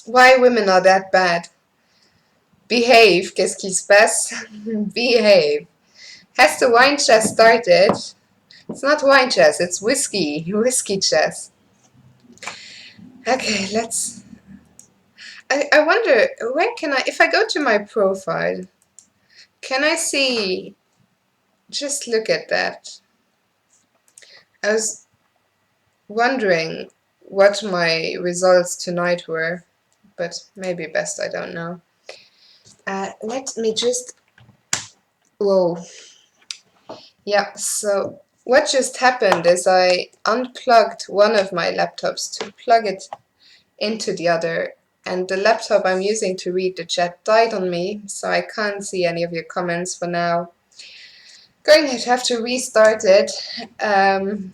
Why women are that bad? Behave, qu'est-ce qui se passe? Behave. Has the wine chess started? It's not wine chess, it's whiskey chess. Okay, let's... I wonder, where can I... If I go to my profile, can I see... Just look at that. I was wondering what my results tonight were, but maybe best I don't know. Let me just... Whoa. Yeah, so what just happened is I unplugged one of my laptops to plug it into the other, and the laptop I'm using to read the chat died on me, so I can't see any of your comments for now. Going to have to restart it. When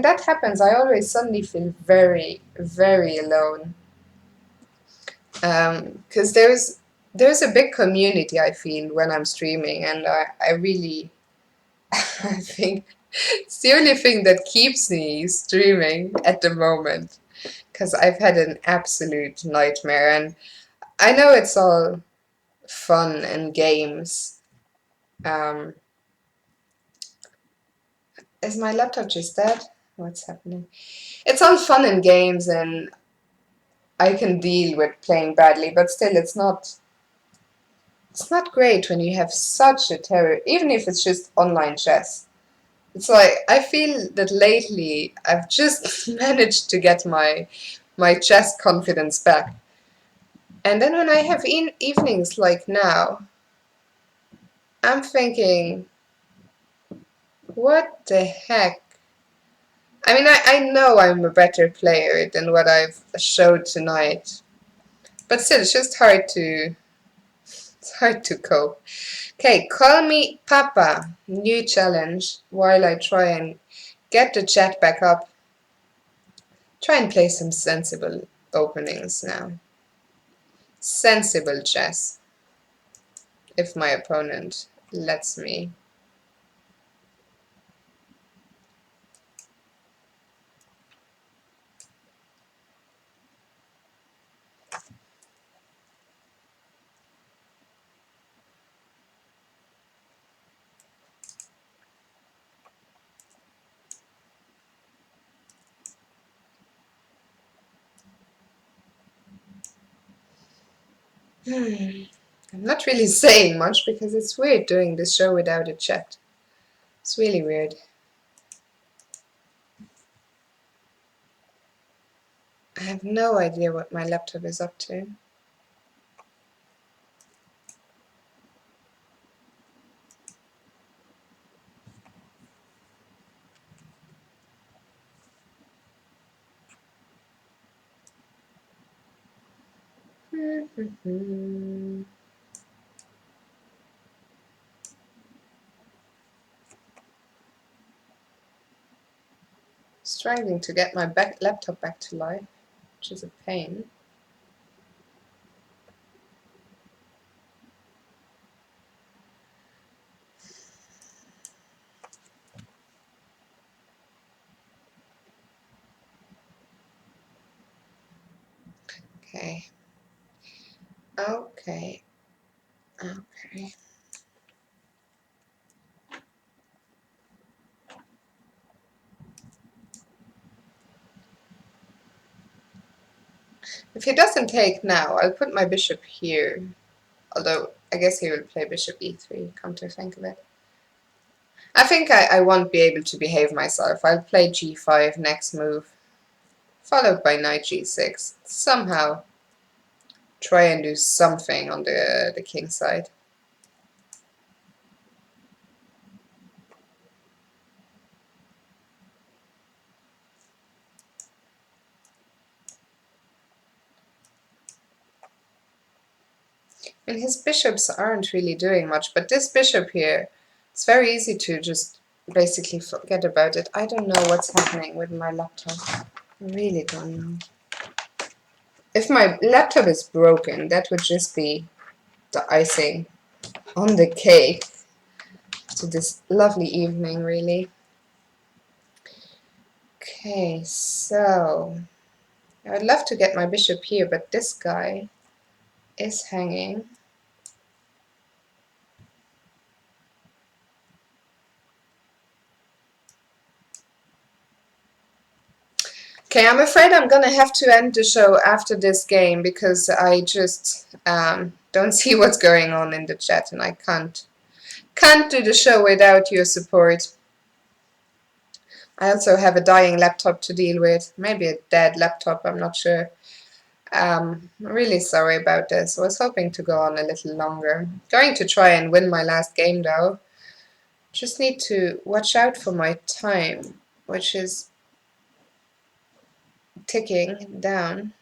that happens, I always suddenly feel very, very alone. Because there's a big community, I feel, when I'm streaming, and I really, I think it's the only thing that keeps me streaming at the moment, because I've had an absolute nightmare, and I know it's all fun and games. Is my laptop just dead? What's happening? It's all fun and games, and I can deal with playing badly, but still, it's not It's not great when you have such a terror, even if it's just online chess. It's like I feel that lately I've just managed to get my chess confidence back. And then when I have evenings like now, I'm thinking, what the heck? I mean, I know I'm a better player than what I've showed tonight, but still, it's hard to cope. Okay, call me Papa. New challenge while I try and get the chat back up. Try and play some sensible openings now. Sensible chess, if my opponent lets me. I'm not really saying much because it's weird doing this show without a chat. It's really weird. I have no idea what my laptop is up to. Striving to get my laptop back to life, which is a pain. Okay. Okay. Okay. If he doesn't take now, I'll put my bishop here. Although, I guess he will play bishop e3, come to think of it. I think I won't be able to behave myself. I'll play g5 next move, followed by knight g6. Somehow try and do something on the king side. And his bishops aren't really doing much, but this bishop here, it's very easy to just basically forget about it. I don't know what's happening with my laptop. I really don't know. If my laptop is broken, that would just be the icing on the cake to this lovely evening, really. Okay, so I would love to get my bishop here, but this guy is hanging. Okay, I'm afraid I'm gonna have to end the show after this game because I just don't see what's going on in the chat, and I can't do the show without your support. I also have a dying laptop to deal with, maybe a dead laptop, I'm not sure. I'm really sorry about this. I was hoping to go on a little longer. Going to try and win my last game though. Just need to watch out for my time, which is ticking down.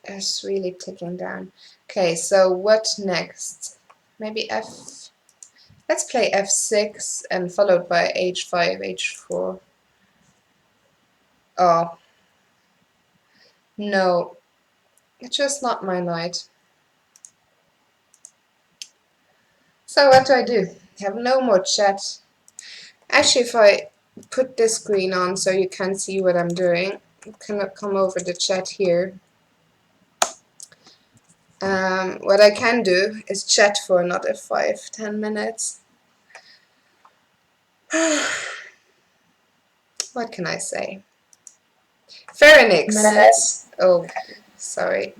It's really ticking down. Okay, so what next? Maybe F. Let's play F6 and followed by H5, H4. Oh, no. It's just not my knight. So what do? I have no more chat. Actually, if I put this screen on so you can see what I'm doing, I cannot come over the chat here. What I can do is chat for another 5-10 minutes. What can I say? Pharynx. Oh, sorry.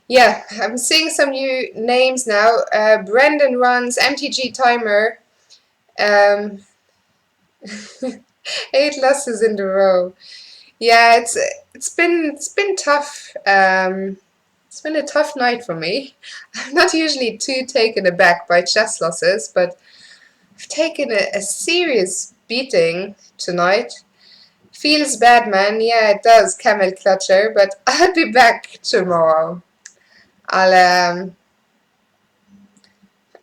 Yeah, I'm seeing some new names now. Brendan runs MTG Timer. Um, 8 losses in a row. Yeah, it's been tough. It's been a tough night for me. I'm not usually too taken aback by chess losses, but I've taken a serious beating tonight. Feels bad, man. Yeah, it does, Camel Clutcher. But I'll be back tomorrow. I'll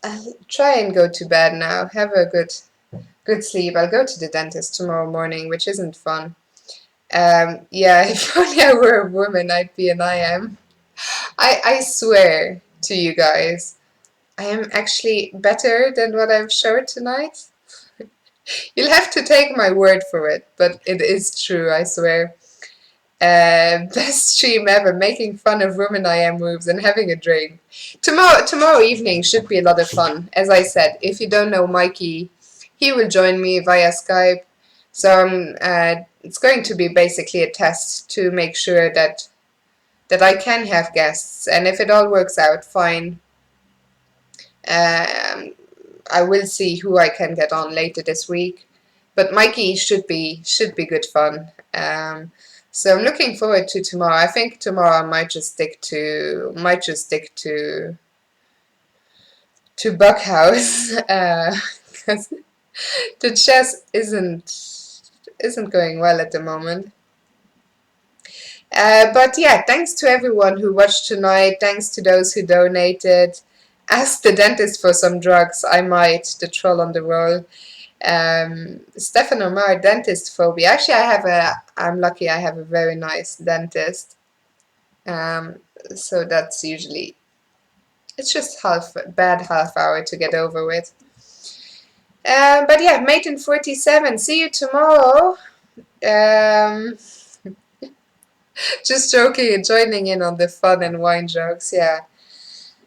I'll try and go to bed now. Have a good sleep. I'll go to the dentist tomorrow morning, which isn't fun. Yeah, if only I were a woman, I'd be an I am. I swear to you guys, I am actually better than what I've showed tonight. You'll have to take my word for it, but it is true, I swear. Best stream ever, making fun of women I am moves and having a drink. Tomorrow evening should be a lot of fun. As I said, if you don't know Mikey, he will join me via Skype. So it's going to be basically a test to make sure that I can have guests, and if it all works out, fine. Um, I will see who I can get on later this week, but Mikey should be good fun. So I'm looking forward to tomorrow. I think tomorrow I might just stick to Buckhouse because the chess isn't going well at the moment. But yeah, thanks to everyone who watched tonight. Thanks to those who donated. Ask the dentist for some drugs. I might. The troll on the roll. Stefan Omar, dentist phobia. Actually, I'm lucky. I have a very nice dentist. So that's usually. It's just half hour to get over with. But yeah, Maiden 47. See you tomorrow. Just joking and joining in on the fun and wine jokes. Yeah,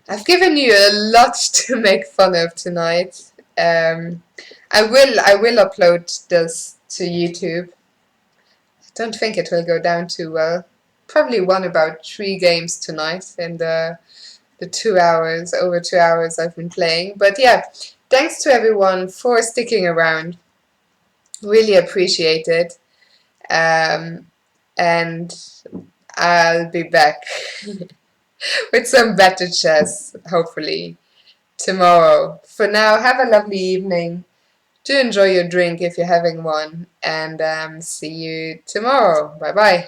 I've given you a lot to make fun of tonight. I will upload this to YouTube. I don't think it will go down too well. Probably won about 3 games tonight in the over 2 hours I've been playing. But yeah, thanks to everyone for sticking around. Really appreciate it. And I'll be back with some better chess, hopefully, tomorrow. For now, have a lovely evening. Do enjoy your drink if you're having one, and see you tomorrow. Bye bye.